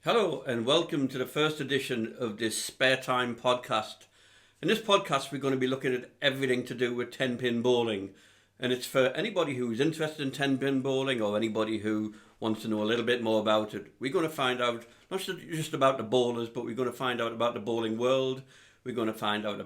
Hello and welcome to the first edition of this Spare Time podcast. In this podcast, we're going to be looking at everything to do with 10-pin bowling. And it's for anybody who's interested in 10-pin bowling or anybody who wants to know a little bit more about it. We're going to find out not just about the bowlers, but we're going to find out about the bowling world. We're going to find out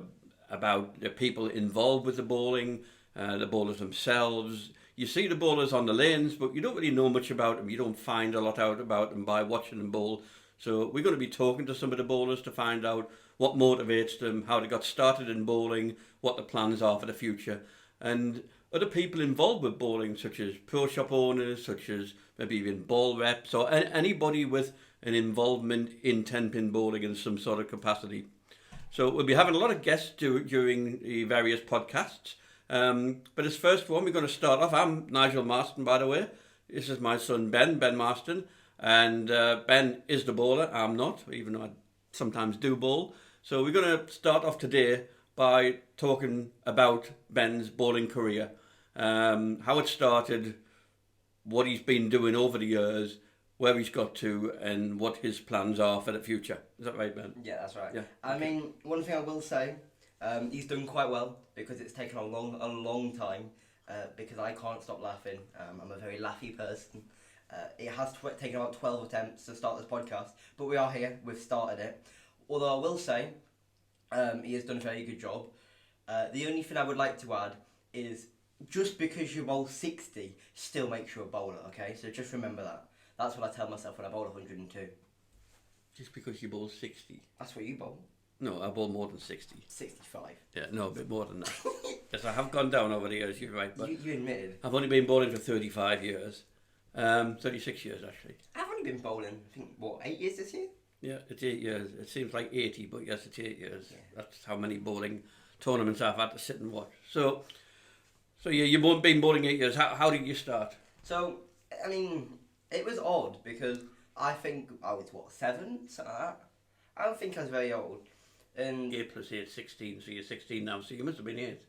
about the people involved with the bowling, the bowlers themselves. You see the bowlers on the lanes, but you don't really know much about them. You don't find a lot out about them by watching them bowl. So we're going to be talking to some of the bowlers to find out what motivates them, how they got started in bowling, what the plans are for the future, and other people involved with bowling, such as pro shop owners, such as maybe even ball reps, or anybody with an involvement in 10-pin bowling in some sort of capacity. So we'll be having a lot of guests during the various podcasts. But as first one, we're going to start off. I'm Nigel Marston, by the way. This is my son Ben Marston. And Ben is the bowler. I'm not, even though I sometimes do bowl. So we're going to start off today by talking about Ben's bowling career. How it started, what he's been doing over the years, where he's got to, and what his plans are for the future. Is that right, Ben? Yeah, that's right. Yeah. I mean, one thing I will say, he's done quite well because it's taken a long time because I can't stop laughing. I'm a very laughy person. It has taken about 12 attempts to start this podcast, but we are here. We've started it. Although I will say, he has done a very good job. The only thing I would like to add is just because you bowl 60 still makes you a bowler, okay? So just remember that. That's what I tell myself when I bowl 102. Just because you bowl 60? That's what you bowl. No, I bowl more than 60. 65. Yeah, no, a bit more than that. Yes, I have gone down over the years, you're right. But You admitted. I've only been bowling for 35 years. 36 years, actually. I've only been bowling, I think, 8 years this year? Yeah, it's 8 years. It seems like 80, but yes, it's 8 years. Yeah. That's how many bowling tournaments I've had to sit and watch. So yeah, you've been bowling 8 years. How did you start? So, I mean, it was odd because I think I was, 7? Something like that. I don't think I was very old. And 8 plus 8, 16, so you're 16 now, so you must have been 8.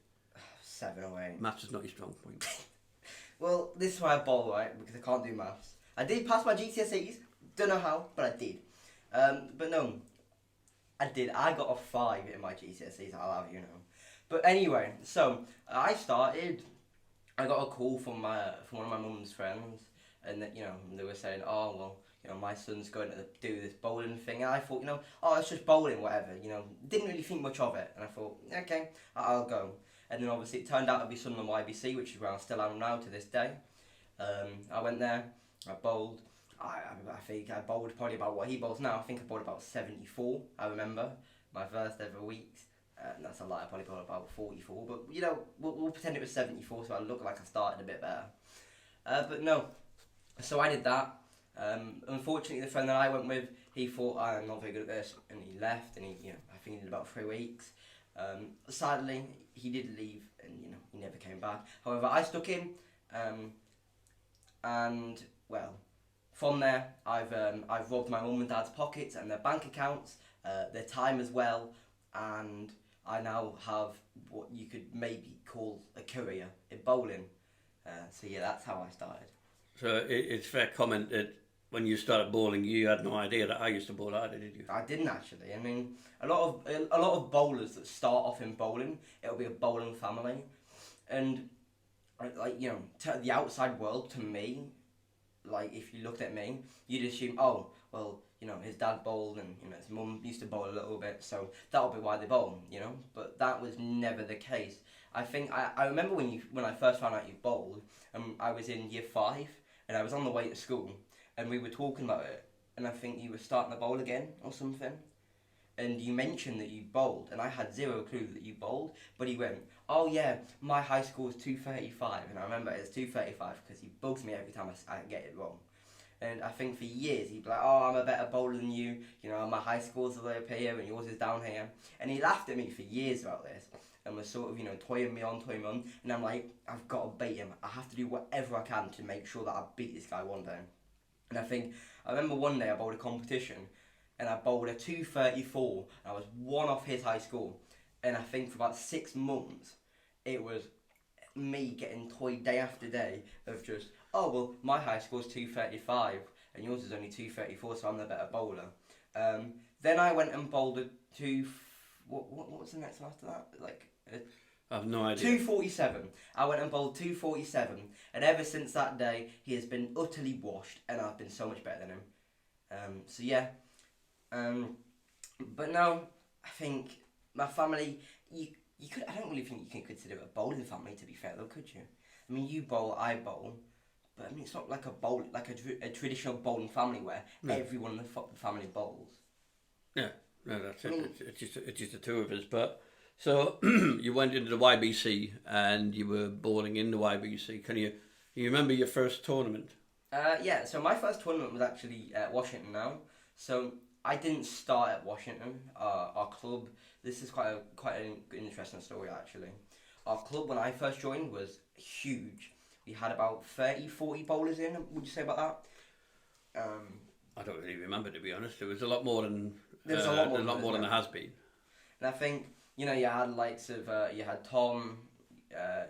7 or 8. Maths is not your strong point. Well, this is why I bowl, right? Because I can't do maths. I did pass my GCSEs. Don't know how, but I did. But no, I did. I got a 5 in my GCSEs, I'll have you know. But anyway, so I started. I got a call from one of my mum's friends, and that they were saying, oh well, my son's going to do this bowling thing. And I thought, oh, it's just bowling, whatever. Didn't really think much of it, and I thought, okay, I'll go. And then obviously it turned out to be Sunderland YBC, which is where I still am now to this day. I went there, I bowled. I think I bowled probably about what he bowls now. I think I bowled about 74, I remember, my first ever weeks. That's a lie, I probably bowled about 44, but we'll pretend it was 74 so I look like I started a bit better. But no, so I did that. Unfortunately, the friend that I went with, he thought I'm not very good at this, and he left, and I think he did about 3 weeks. Sadly, he did leave, and he never came back. However, I stuck in, and well, from there, I've robbed my mum and dad's pockets and their bank accounts, their time as well, and I now have what you could maybe call a career in bowling. So yeah, that's how I started. So it's fair comment that when you started bowling, you had no idea that I used to bowl either, did you? I didn't actually. I mean, a lot of bowlers that start off in bowling, it'll be a bowling family, and to the outside world, to me, like if you looked at me, you'd assume, oh well, his dad bowled and his mum used to bowl a little bit, so that'll be why they bowl, But that was never the case. I think I remember when I first found out you bowled, I was in year 5 and I was on the way to school and we were talking about it, and I think you were starting to bowl again or something, and you mentioned that you bowled, and I had zero clue that you bowled, but he went, oh yeah, my high score is 235, and I remember it's 235 because he bugs me every time I get it wrong. And I think for years he'd be like, oh, I'm a better bowler than you, my high score's are up here and yours is down here. And he laughed at me for years about this and was sort of, toying me on. And I'm like, I've got to beat him. I have to do whatever I can to make sure that I beat this guy one day. And I remember one day I bowled a competition and I bowled a 234 and I was 1 off his high score. And I think for about 6 months, it was me getting toyed day after day of just, oh, well, my high score's 235. and yours is only 234, so I'm the better bowler. Then I went and bowled a what was the next one after that? I have no idea. 247. I went and bowled 247, and ever since that day, he has been utterly washed, and I've been so much better than him. So yeah. But now I think my family, you could. I don't really think you can consider it a bowling family, to be fair, though, could you? I mean, you bowl, I bowl, but I mean, it's not like a traditional bowling family where everyone in the family bowls. Yeah, no, that's it. It's just the two of us. But so you went into the YBC and you were bowling in the YBC. Can you remember your first tournament? Yeah. So my first tournament was actually at Washington now. So I didn't start at Washington. Our club. This is quite an interesting story actually. Our club when I first joined was huge. We had about 30, 40 bowlers in. Would you say about that? I don't really remember, to be honest. There was a lot more than there was a lot more than there has been. And I think you had likes of you had Tom,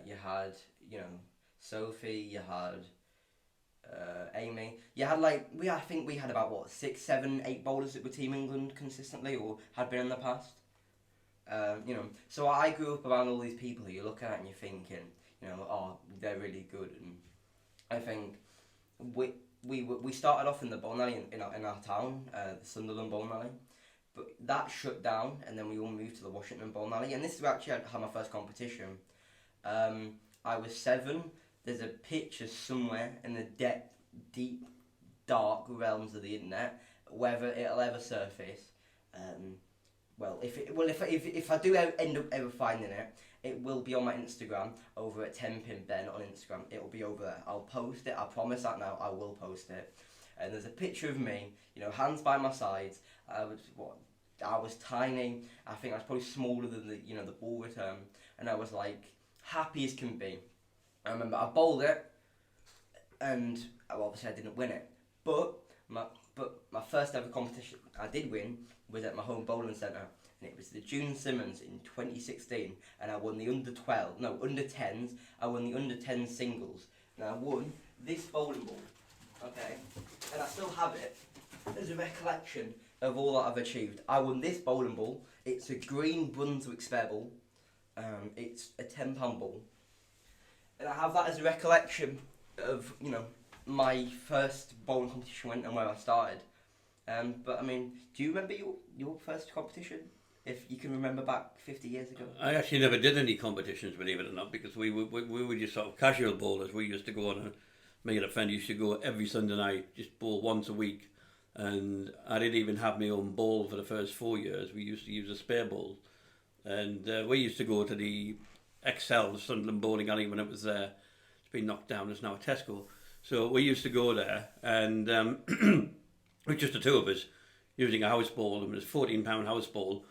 you had Sophie, you had Amy. You had I think we had about 6, 7, 8 bowlers that were Team England consistently or had been in the past. So I grew up around all these people who you're looking at and you're thinking, oh, they're really good. And I think we started off in the bowling alley in our town, the Sunderland bowling alley, but that shut down, and then we all moved to the Washington bowling alley. And this is where actually I had my first competition. I was 7. There's a picture somewhere in the deep, dark realms of the internet, whether it'll ever surface. If I do end up ever finding it, it will be on my Instagram over at 10pinben on Instagram. It will be over there. I'll post it. I promise that now. I will post it. And there's a picture of me, hands by my sides. I was tiny. I think I was probably smaller than the ball return, and I was happy as can be. I remember I bowled it, and obviously I didn't win it, but my first ever competition I did win was at my home bowling centre, and it was the June Simmons in 2016, and I won the under 10s. I won the under 10 singles, and I won this bowling ball, okay, and I still have it as a recollection of all that I've achieved. I won this bowling ball. It's a green Brunswick spare ball. It's a £10 ball, and I have that as a recollection of my first bowling competition and where I started. But I mean, do you remember your first competition? If you can remember back 50 years ago. I actually never did any competitions, believe it or not, because we were just sort of casual bowlers. We used to go on, me and a friend used to go every Sunday night, just bowl once a week. And I didn't even have my own ball for the first 4 years. We used to use a spare ball. And we used to go to the XL, the Sunderland Bowling Alley, when it was there. It's been knocked down, it's now a Tesco. So we used to go there, and with just the two of us, using a house ball, and it was a £14 house ball.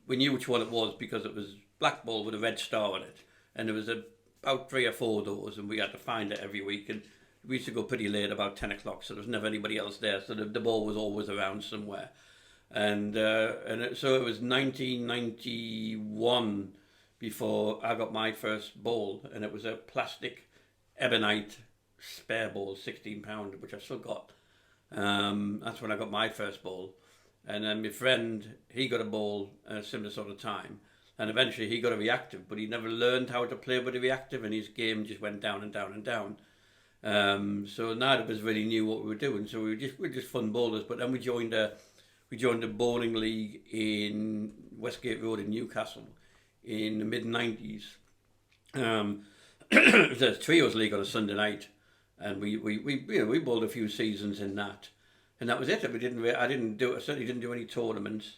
We knew which one it was because it was black ball with a red star on it. And there was about 3 or 4 of those, and we had to find it every week. And we used to go pretty late, about 10 o'clock, so there was never anybody else there. So the ball was always around somewhere. So it was 1991 before I got my first ball, and it was a plastic ebonite spare ball, £16, which I still got. That's when I got my first ball. And then my friend, he got a ball at a similar sort of time. And eventually he got a reactive, but he never learned how to play with a reactive, and his game just went down and down and down. So neither of us really knew what we were doing. So we were just fun bowlers. But then we joined a bowling league in Westgate Road in Newcastle in the mid-90s. It was a trios league on a Sunday night, and we bowled a few seasons in that. And that was it. I certainly didn't do any tournaments.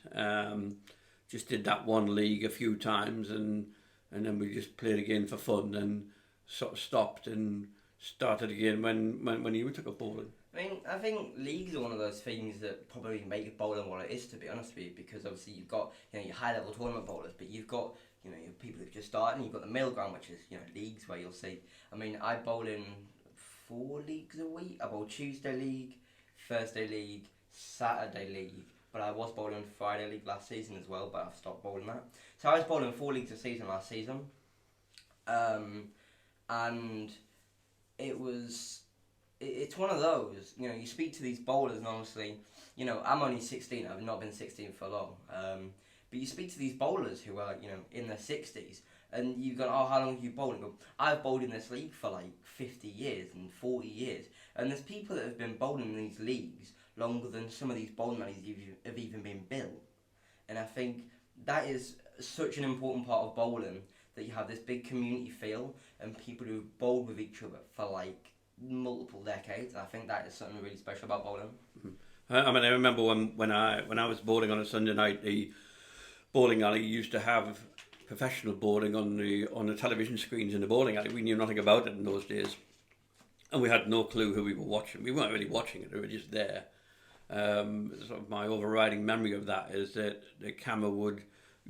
Just did that one league a few times, and then we just played again for fun, and sort of stopped and started again when you took up bowling. I think leagues are one of those things that probably make bowling what it is, to be honest with you, because obviously you've got your high level tournament bowlers, but you've got your people who've just started, and you've got the middle ground, which is leagues where you'll see. I bowl in 4 leagues a week. I bowl Tuesday league, Thursday league, Saturday league, but I was bowling Friday league last season as well, but I've stopped bowling that. So I was bowling 4 leagues a season last season, and it was it's one of those, you know, you speak to these bowlers and obviously, you know, I'm only 16, I've not been 16 for long, but you speak to these bowlers who are, you know, in their 60s, and you go, oh, how long have you bowled? And go, I've bowled in this league for like 50 years and 40 years, and there's people that have been bowling in these leagues longer than some of these bowling alleys have even been built, and I think that is such an important part of bowling, that you have this big community feel and people who bowled with each other for like multiple decades. I think that is something really special about bowling. I mean, I remember when I was bowling on a Sunday night, the bowling alley used to have professional bowling on the television screens in the bowling alley. We knew nothing about it in those days, and we had no clue who we were watching. We weren't really watching it; we were just there. Sort of my overriding memory of that is that the camera would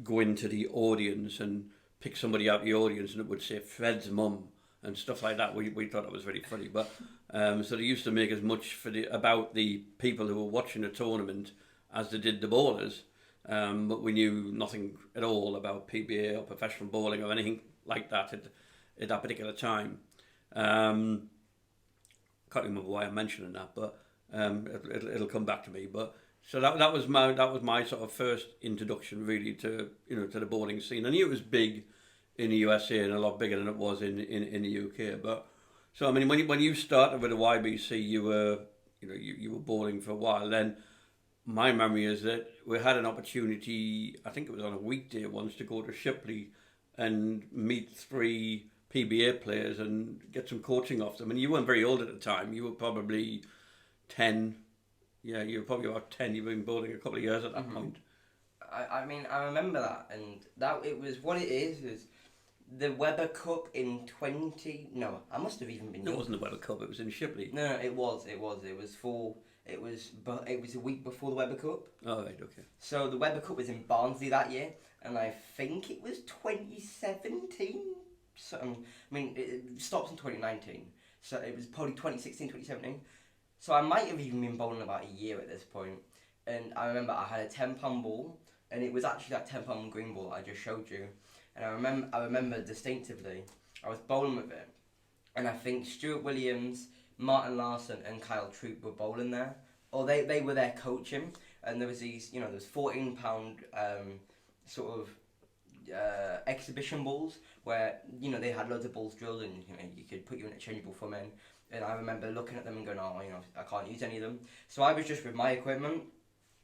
go into the audience and pick somebody out of the audience, and it would say Fred's mum and stuff like that. We thought that was very funny, but so they used to make as much about the people who were watching the tournament as they did the bowlers, but we knew nothing at all about PBA or professional bowling or anything like that at that particular time. Can't remember why I'm mentioning that, but it'll come back to me. But so that was my sort of first introduction really to the bowling scene. I knew it was big in the USA and a lot bigger than it was in the UK. But so I mean, when you started with the YBC, you were bowling for a while. Then my memory is that we had an opportunity. I think it was on a weekday once to go to Shipley and meet 3 PBA players and get some coaching off them. And you weren't very old at the time. You were probably 10. Yeah, you were probably about 10. You've been bowling a couple of years at that point. I mean, I remember that, and that it was what it is the Weber Cup in 20... No, I must have even been... It wasn't the Weber Cup, it was in Shipley. No, it was a week before the Weber Cup. Oh, right, okay. So the Weber Cup was in Barnsley that year, and I think it was 2017. So, I mean, it stops in 2019, so it was probably 2016, 2017. So I might have even been bowling about a year at this point, and I remember I had a £10 ball, and it was actually that £10 green ball I just showed you. And I remember distinctively, I was bowling with it, and I think Stuart Williams, Martin Larsson, and Kyle Troop were bowling there, or they were there coaching, and there was these, there was £14 sort of exhibition balls where they had loads of balls drilled, and you could put your interchangeable for men. And I remember looking at them and going, oh, I can't use any of them. So I was just with my equipment,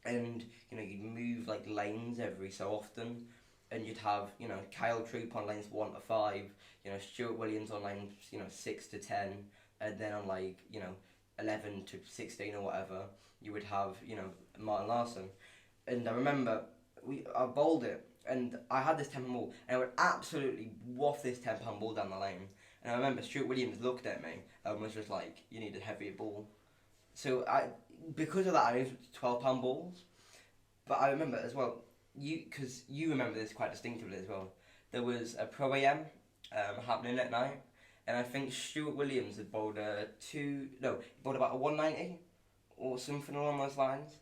and you'd move like lanes every so often. And you'd have, Kyle Troop on lanes 1 to 5, Stuart Williams on lanes, 6 to 10, and then on 11 to 16 or whatever, you would have, Martin Larsson. And I remember I bowled it, and I had this £10 ball, and I would absolutely waft this £10 ball down the lane. And I remember Stuart Williams looked at me and was just like, you need a heavier ball. So because of that, I moved to £12 balls. But I remember as well, because you remember this quite distinctively as well, there was a Pro AM happening at night, and I think Stuart Williams had bowled about a 190 or something along those lines,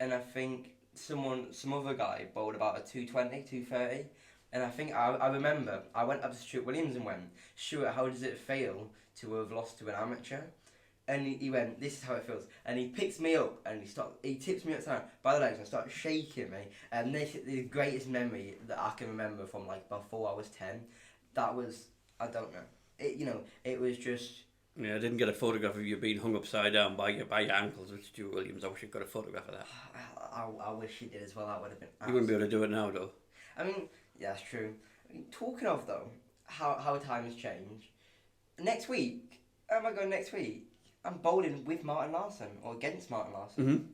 and I think some other guy bowled about a 220, 230, and I think I remember I went up to Stuart Williams and went, Stuart, how does it feel to have lost to an amateur? And he went, this is how it feels. And he picks me up and he tips me upside by the legs and starts shaking me. And this is the greatest memory that I can remember from before I was 10. That was, I don't know. It was just... Yeah, I didn't get a photograph of you being hung upside down by your ankles with Stuart Williams. I wish I got a photograph of that. I wish you did as well. That would have been... You wouldn't be able to do it now, though. I mean, yeah, that's true. I mean, talking of, though, how times change. Next week, oh my God, next week, I'm bowling with Martin Larsson, or against Martin Larsson. Mm-hmm.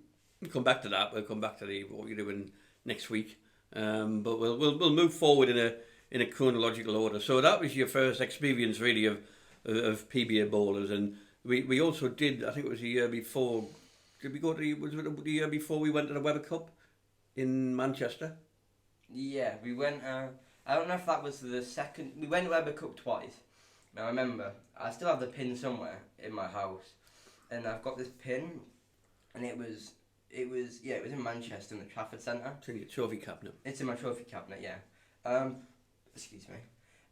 We'll come back to that. We'll come back to what you're doing next week. But we'll move forward in a chronological order. So that was your first experience, really, of PBA bowlers, and we also did. I think it was the year before. Did we go to? Was it the year before we went to the Weber Cup in Manchester? Yeah, we went. I don't know if that was the second. We went to Weber Cup twice. Now I remember, I still have the pin somewhere in my house, and I've got this pin, and it was in Manchester in the Trafford Centre. It's in your trophy cabinet. It's in my trophy cabinet, yeah. Excuse me.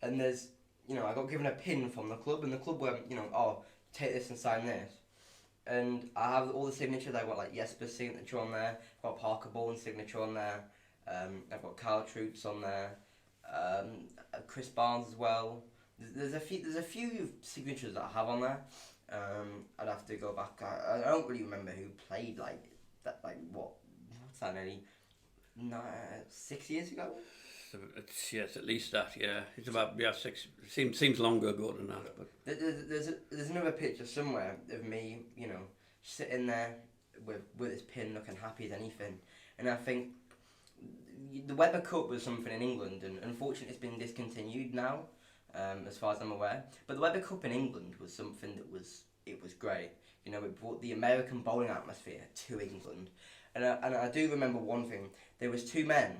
And there's, I got given a pin from the club, and the club went, oh, take this and sign this. and I have all the signatures. I've got like Jesper's signature on there. I've got Parker Bourne's signature on there. I've got Carl Trout's on there. Chris Barnes as well. There's a few signatures that I have on there. I'd have to go back. I don't really remember who played like that. Like what's that? Nearly 6 years ago. So yes, at least that. Yeah, it's about 6. Seems longer ago than that. But there's another picture somewhere of me, sitting there with his pin, looking happy as anything. And I think the Weber Cup was something in England, and unfortunately it's been discontinued now, as far as I'm aware. But the Weber Cup in England was something that was great. It brought the American bowling atmosphere to England. And I do remember one thing. There was two men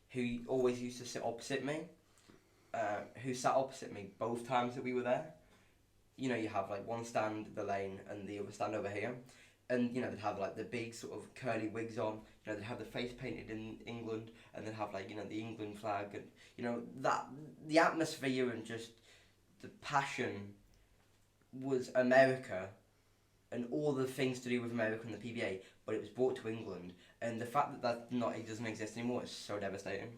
who always used to sit opposite me, who sat opposite me both times that we were there. You have like one stand the lane and the other stand over here. And, they'd have like the big sort of curly wigs on. They'd have the face painted in England, and they'd have like, the England flag. And, that the atmosphere and just the passion was America and all the things to do with America and the PBA, but it was brought to England. And the fact that it doesn't exist anymore is so devastating,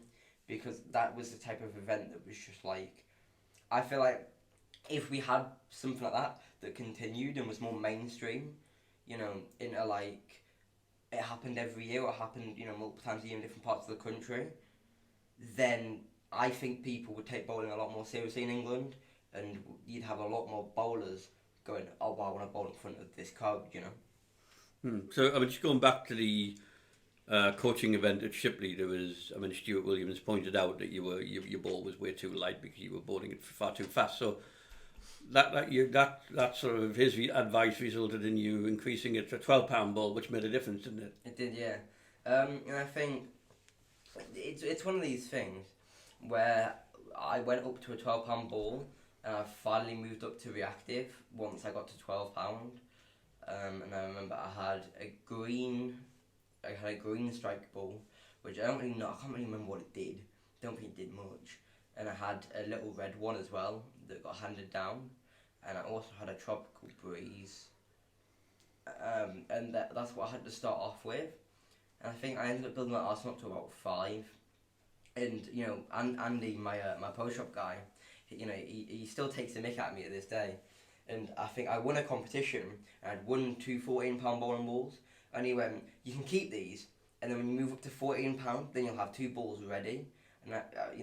because that was the type of event that was just like, I feel like if we had something like that continued and was more mainstream, into like, it happened every year, or it happened, multiple times a year in different parts of the country, then I think people would take bowling a lot more seriously in England, and you'd have a lot more bowlers going, oh, well, I want to bowl in front of this crowd, So, just going back to the coaching event at Shipley, there was, Stuart Williams pointed out that your ball was way too light because you were bowling it far too fast. So that sort of his advice resulted in you increasing it to a 12-pound ball, which made a difference, didn't it? It did, yeah. And I think it's one of these things where I went up to a 12-pound ball, and I finally moved up to reactive once I got to 12 pound. And I remember I had a green strike ball, which I can't really remember what it did. Don't think it did much. And I had a little red one as well that got handed down, and I also had a tropical breeze. And that's what I had to start off with. And I think I ended up building that arsenal up to about 5. And Andy, my pro shop guy, he still takes the mick at me to this day. And I think I won a competition, and I'd won 2 14-pound bowling balls. And he went, you can keep these, and then when you move up to 14 pound, then you'll have 2 balls ready. And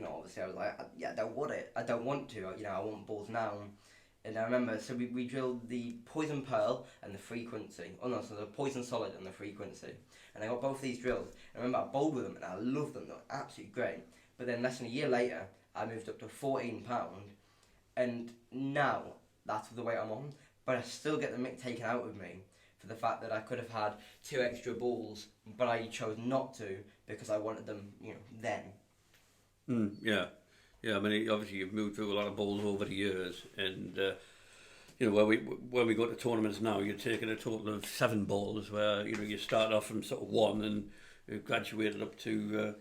obviously I was like, yeah, I don't want it. I don't want to. I want balls now. And I remember, so we drilled the poison pearl and the frequency. Oh no, so the poison solid and the frequency. And I got both of these drilled. I remember I bowled with them, and I loved them. They were absolutely great. But then less than a year later, I moved up to 14 pound, and now that's the weight I'm on. But I still get the mick taken out of me for the fact that I could have had 2 extra balls, but I chose not to because I wanted them, then. Yeah. Obviously you've moved through a lot of balls over the years, and when we go to tournaments now, you're taking a total of 7 balls, where you start off from sort of 1 and you've graduated up to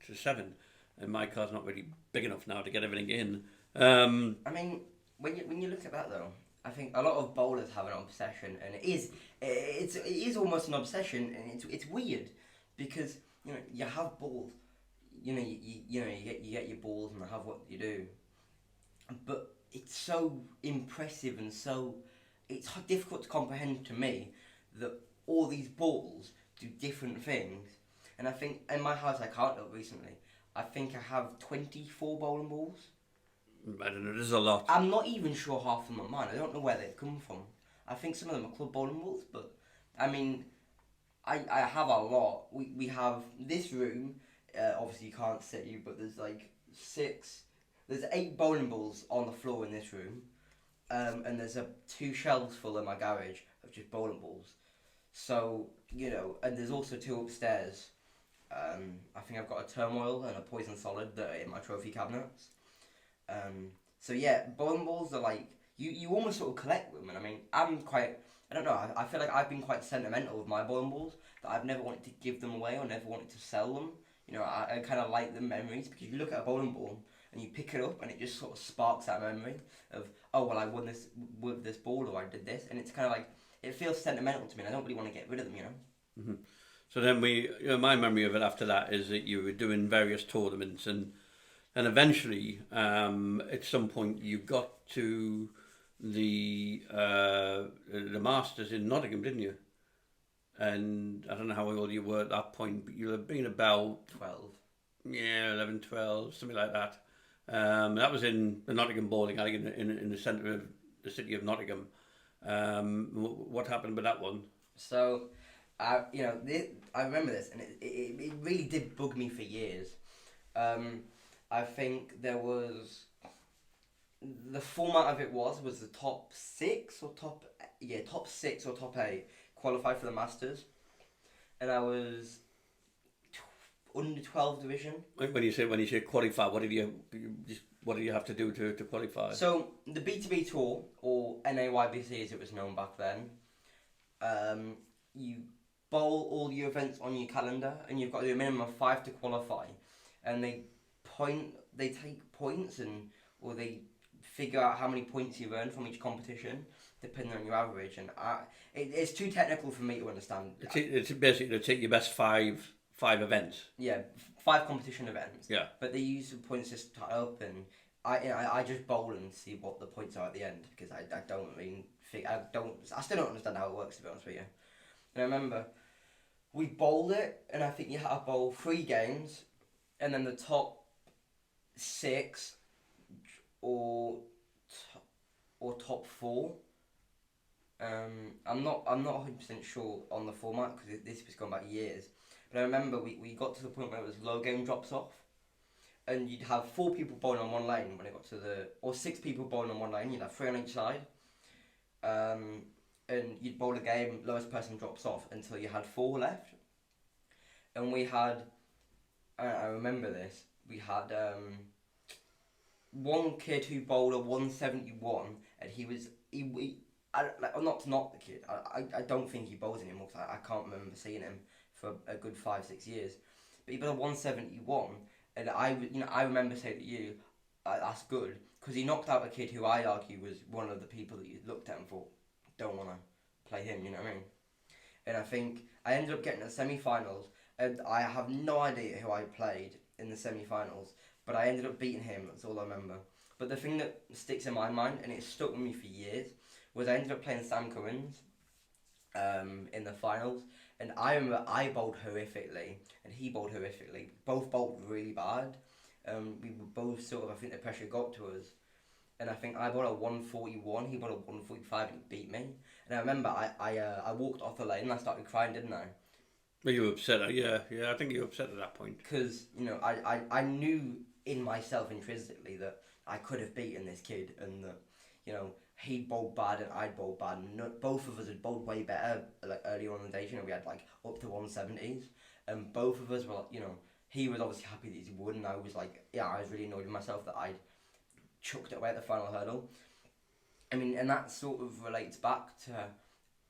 to 7. And my car's not really big enough now to get everything in. When you look at that though, I think a lot of bowlers have an obsession, and it is almost an obsession, and it's weird, because you have balls, you get your balls and they have what you do, but it's so impressive and so it's difficult to comprehend to me that all these balls do different things. And I think in my house, I counted up recently, I think I have 24 bowling balls. I don't know, there's a lot. I'm not even sure half of them are mine. I don't know where they've come from. I think some of them are club bowling balls, but I have a lot. We have this room, obviously you can't see, but there's like 8 bowling balls on the floor in this room, and there's 2 shelves full in my garage of just bowling balls. So, and there's also 2 upstairs. I think I've got a turmoil and a poison solid that are in my trophy cabinets. So yeah, bowling balls are like, you almost sort of collect them, and I don't know, I feel like I've been quite sentimental with my bowling balls, that I've never wanted to give them away or never wanted to sell them. I kind of like the memories, because you look at a bowling ball and you pick it up and it just sort of sparks that memory of, oh well, I won this with this ball, or I did this, and it's kind of like, it feels sentimental to me, and I don't really want to get rid of them, you know. Mm-hmm. So then my memory of it after that is that you were doing various tournaments, and eventually, at some point, you got to the Masters in Nottingham, didn't you? And I don't know how old you were at that point, but you'll have been about 12. yeah, 11, 12, something like that. That was in the Nottingham bowling alley in the centre of the city of Nottingham. What happened with that one? So, I remember this, and it really did bug me for years. I think there was the format of it was the top six or top six or top eight qualified for the Masters, and I was under 12 division. When you say qualify, what do you have to do to qualify? So the B2B tour, or NAYBC as it was known back then, you bowl all your events on your calendar, and you've got to do a minimum of 5 to qualify, and they take points or they figure out how many points you've earned from each competition depending on your average, and it's too technical for me to understand. It's basically to take your best five events. Yeah, 5 competition events. Yeah. But they use the point system to tie up, and I just bowl and see what the points are at the end, because I still don't understand how it works, to be honest with you. And I remember we bowled it, and I think you had to bowl 3 games, and then the top 6 or top 4. I'm not 100% sure on the format, because this was going back years. But I remember we got to the point where it was low game drops off, and you'd have 4 people bowling on one lane when it got to or 6 people bowling on one lane. You'd have 3 on each side, and you'd bowl a game. Lowest person drops off until you had 4 left. And we had, I remember this. We had one kid who bowled a 171, and not to knock the kid. I don't think he bowls anymore, because I can't remember seeing him for a good 5-6 years. But he bowled a 171, and I remember saying to you, that's good, because he knocked out a kid who I argue was one of the people that you looked at and thought, don't want to play him, you know what I mean? And I think I ended up getting to the semi-finals, and I have no idea who I played in the semi-finals, but I ended up beating him. That's all I remember. But the thing that sticks in my mind, and it stuck with me for years, was I ended up playing Sam Cummins in the finals, and I remember I bowled horrifically, and he bowled horrifically. Both bowled really bad. We were both sort of, I think the pressure got to us, and I think I bowled a 141, he bowled a 145, and he beat me. And I remember I walked off the lane and I started crying, didn't I? Well, you were upset. Yeah. I think you were upset at that point. Because, I knew in myself intrinsically that I could have beaten this kid, and that, he bowled bad and I'd bowled bad, and both of us had bowled way better, like, earlier on in the day. We had, like, up to 170s, and both of us were, like, he was obviously happy that he won, and I was, like, I was really annoyed with myself that I'd chucked it away at the final hurdle. I mean, and that sort of relates back to,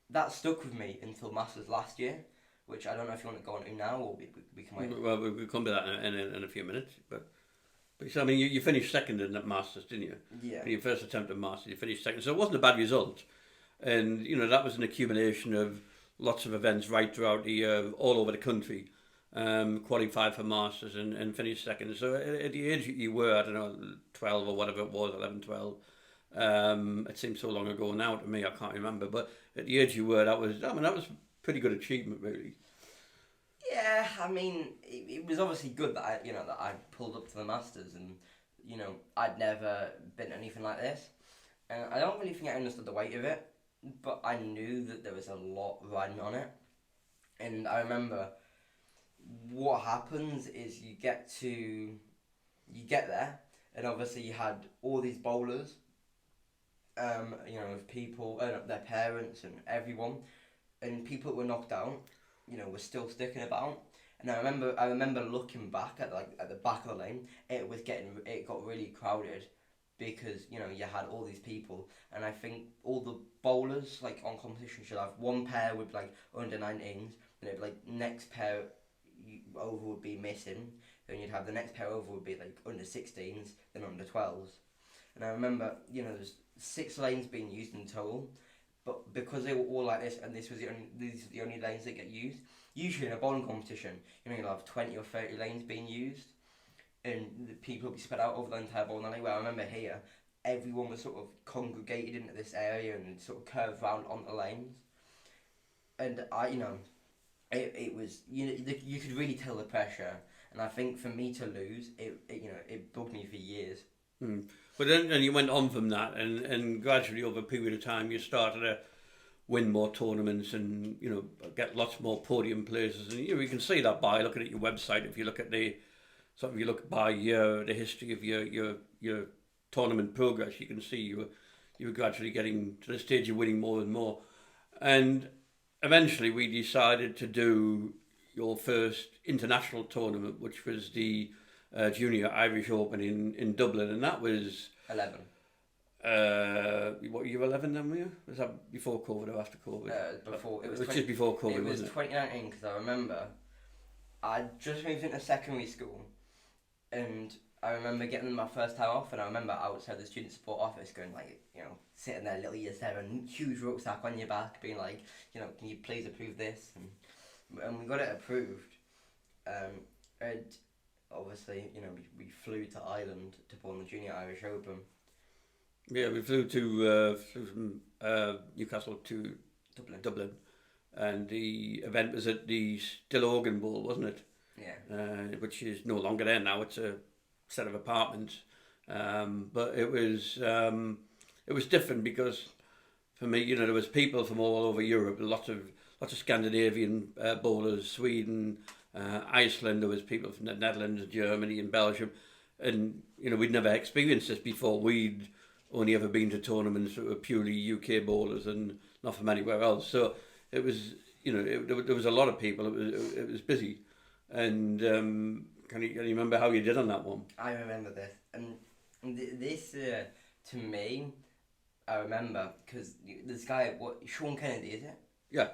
that stuck with me until Masters last year, which I don't know if you want to go on to now, or we can wait. Well, we'll come to that in a few minutes, but so, I mean, you finished second in that Masters, didn't you? Yeah. In your first attempt at Masters, you finished second, so it wasn't a bad result, and that was an accumulation of lots of events right throughout the year, all over the country, qualified for Masters and finished second. So at the age you were, I don't know, 12 or whatever it was, 11, 12. It seems so long ago now to me, I can't remember. But at the age you were, that was a pretty good achievement, really. Yeah, I mean, it was obviously good that I pulled up to the Masters, and I'd never been anything like this, and I don't really think I understood the weight of it, but I knew that there was a lot riding on it. And I remember what happens is you get there, and obviously you had all these bowlers, with people, their parents and everyone, and people that were knocked out, were still sticking about. And I remember looking back at the back of the lane, it got really crowded, because you had all these people, and I think all the bowlers, like, on competition should have one pair with, like, under 19s, and it'd be like next pair over would be missing, then you'd have the next pair over would be like under 16s, then under 12s. And I remember, there's 6 lanes being used in total, but because they were all like this, and these are the only lanes that get used. Usually in a bowling competition, you'll have 20 or 30 lanes being used, and the people will be spread out over the entire bowling alley. Where I remember here, everyone was sort of congregated into this area and sort of curved round on the lanes. And it was, you could really tell the pressure. And I think for me to lose, it bugged me for years. But then you went on from that, and gradually over a period of time, you started to win more tournaments and get lots more podium places. And you can see that by looking at your website. If you look at you look by the history of your tournament progress, you can see you were gradually getting to the stage of winning more and more. And eventually, we decided to do your first international tournament, which was the Junior Irish Open in Dublin, and that was 11. What, you were 11 then, were you? Was that before COVID or after COVID? Before. It was just before COVID, It was wasn't it? 2019, because I remember I just moved into secondary school, and I remember getting my first time off, and I remember outside the student support office going sitting there, little year 7, huge rucksack on your back, being like, can you please approve this? And we got it approved. And obviously, we flew to Ireland to bowl in the Junior Irish Open. Yeah, we flew from Newcastle to Dublin, and the event was at the Stillorgan Bowl, wasn't it? Yeah. Which is no longer there now. It's a set of apartments, but it was different because for me, there was people from all over Europe, lots of Scandinavian bowlers, Sweden, Iceland. There was people from the Netherlands, Germany, and Belgium, and we'd never experienced this before. We'd only ever been to tournaments that were purely UK bowlers and not from anywhere else. So it was, there was a lot of people. It was busy, and can you remember how you did on that one? I remember this, and this to me, I remember because this guy, Sean Kennedy, is it? Yeah.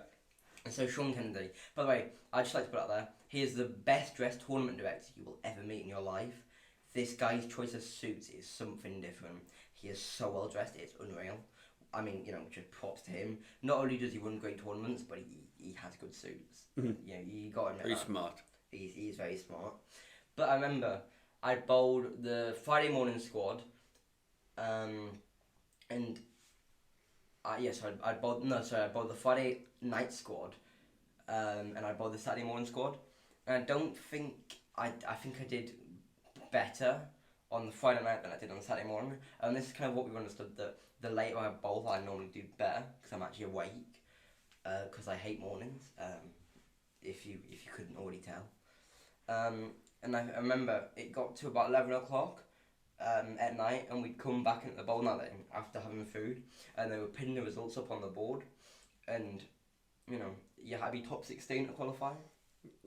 And so Sean Kennedy, by the way, I'd just like to put out there, he is the best dressed tournament director you will ever meet in your life. This guy's choice of suits is something different. He is so well dressed, it's unreal. I mean, just props to him. Not only does he run great tournaments, but he has good suits. Mm-hmm. You got to admit Very that. smart. He's very smart. But I remember I bowled the Friday morning squad, and I bowled the Friday night squad, and I bowled the Saturday morning squad. And I don't think I think I did better on the Friday night than I did on the Saturday morning. And this is kind of what we've understood, that the later I bowl, I normally do better because I'm actually awake. Because I hate mornings. If you couldn't already tell. And I remember it got to about 11 o'clock at night, and we'd come back into the bowling alley after having food, and they were pinning the results up on the board, and you had to be top 16 to qualify.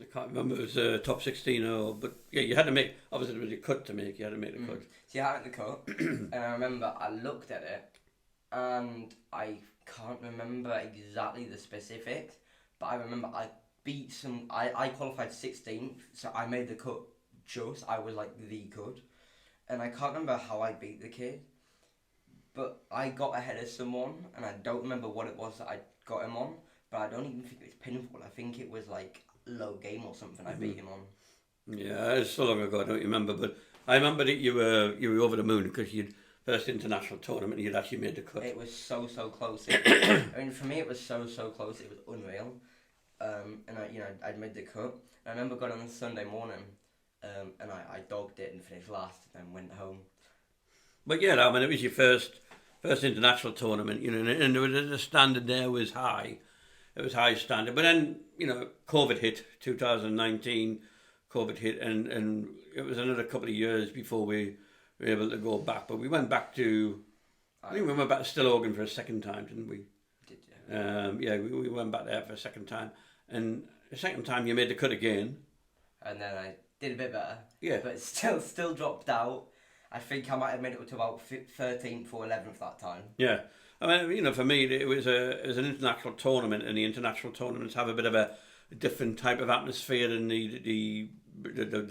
I can't remember if it was top 16 but yeah, you had to make, obviously there was a cut to make, you had to make the cut. So you had the cut, and I remember I looked at it, and I can't remember exactly the specifics, but I remember I qualified 16th, so I made the cut I was like the cut, and I can't remember how I beat the kid, but I got ahead of someone, and I don't remember what it was that I got him on, but I don't even think it was pinfall. I think it was like low game or something. I beat him on. Yeah, it's so long ago I don't remember, but I remember that you were over the moon because you'd first international tournament and you'd actually made the cut. It was so close. I mean, for me it was so close. It was unreal. And I'd made the cut. And I remember going on Sunday morning, and I dogged it and finished last, and then went home. But yeah, I mean, it was your first international tournament, and the standard there was high. It was high standard. But then, COVID hit, 2019, COVID hit, and it was another couple of years before we were able to go back. But we went back to, I think we went back to Stillorgan for a second time, didn't we? Did you? Yeah, we went back there for a second time. And the second time you made the cut again. And then I did a bit better. Yeah. But still dropped out. I think I might have made it up to about 13th or 11th that time. Yeah. I mean, for me, it was an international tournament, and the international tournaments have a bit of a different type of atmosphere than the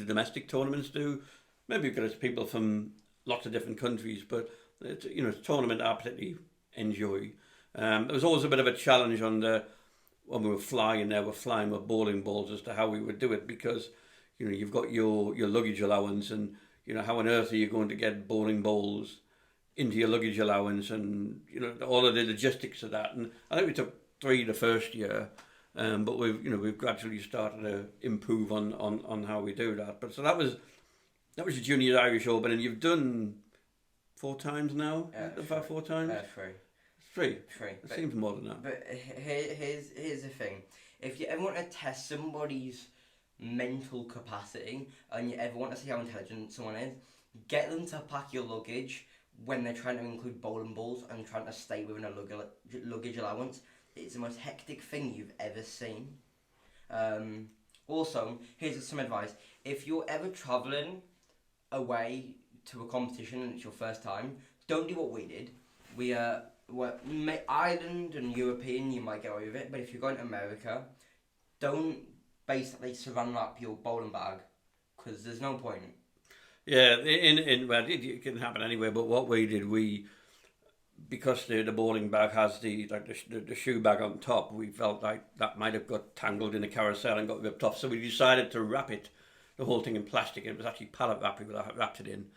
domestic tournaments do. Maybe because it's people from lots of different countries, but it's a tournament I particularly enjoy. There was always a bit of a challenge when we were flying there. We're flying with bowling balls as to how we would do it because you've got your luggage allowance, and how on earth are you going to get bowling balls into your luggage allowance, and all of the logistics of that. And I think we took 3 the first year, but we've gradually started to improve on how we do that. But so that was the Junior Irish Open, and you've done 4 times now. About 4 times. 3. 3. Three. It seems more than that. But here's the thing: if you ever want to test somebody's mental capacity, and you ever want to see how intelligent someone is, get them to pack your luggage when they're trying to include bowling balls and trying to stay within a luggage allowance. It's the most hectic thing you've ever seen. Also, here's some advice: if you're ever travelling away to a competition and it's your first time, don't do what we did. Ireland and European, you might get away with it, but if you're going to America, don't basically saran wrap your bowling bag, because there's no point. Yeah, well, it can happen anywhere. But what we did, because the bowling bag has the shoe bag on top, we felt like that might have got tangled in a carousel and got ripped off. So we decided to wrap the whole thing in plastic. It was actually pallet wrap we wrapped it in.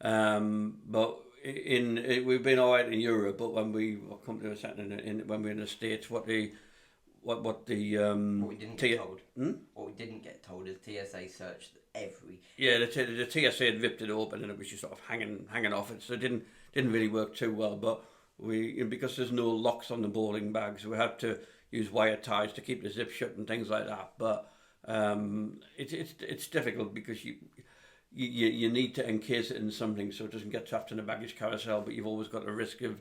But we've been all right in Europe. But when we come to a second when we're in the States, what we didn't get told. What we didn't get told is TSA searched every. Yeah, the TSA had ripped it open and it was just sort of hanging off it, so it didn't really work too well. But because there's no locks on the bowling bags, we had to use wire ties to keep the zip shut and things like that. But it's difficult because you need to encase it in something so it doesn't get trapped in a baggage carousel. But you've always got a risk of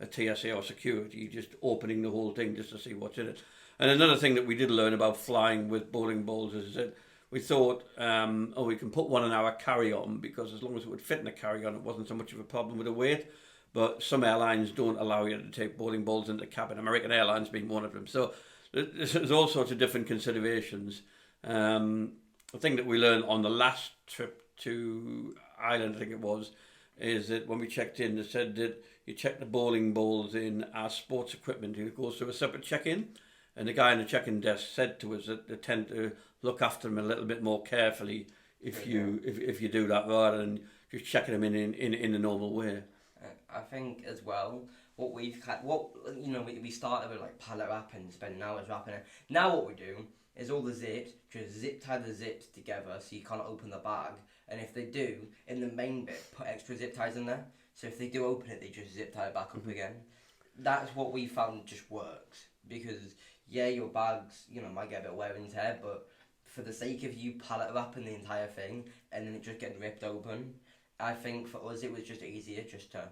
a TSA or security just opening the whole thing just to see what's in it. And another thing that we did learn about flying with bowling balls is that we thought, we can put one in our carry-on, because as long as it would fit in the carry-on, it wasn't so much of a problem with the weight. But some airlines don't allow you to take bowling balls into the cabin, American Airlines being one of them. So there's all sorts of different considerations. The thing that we learned on the last trip to Ireland, I think it was, is that when we checked in, they said that you check the bowling balls in our sports equipment, it goes through a separate check-in. And the guy in the check-in desk said to us that they tend to look after them a little bit more carefully if you do that, rather than just checking them in a normal way. I think as well, we started with like pallet wrapping, spending hours wrapping it. Now what we do is all the zips, just zip tie the zips together so you can't open the bag. And if they do, in the main bit, put extra zip ties in there. So if they do open it, they just zip tie it back up again. That's what we found just works, because your bags, might get a bit wear and tear, but for the sake of you pallet wrapping the entire thing and then it just getting ripped open, I think for us it was just easier just to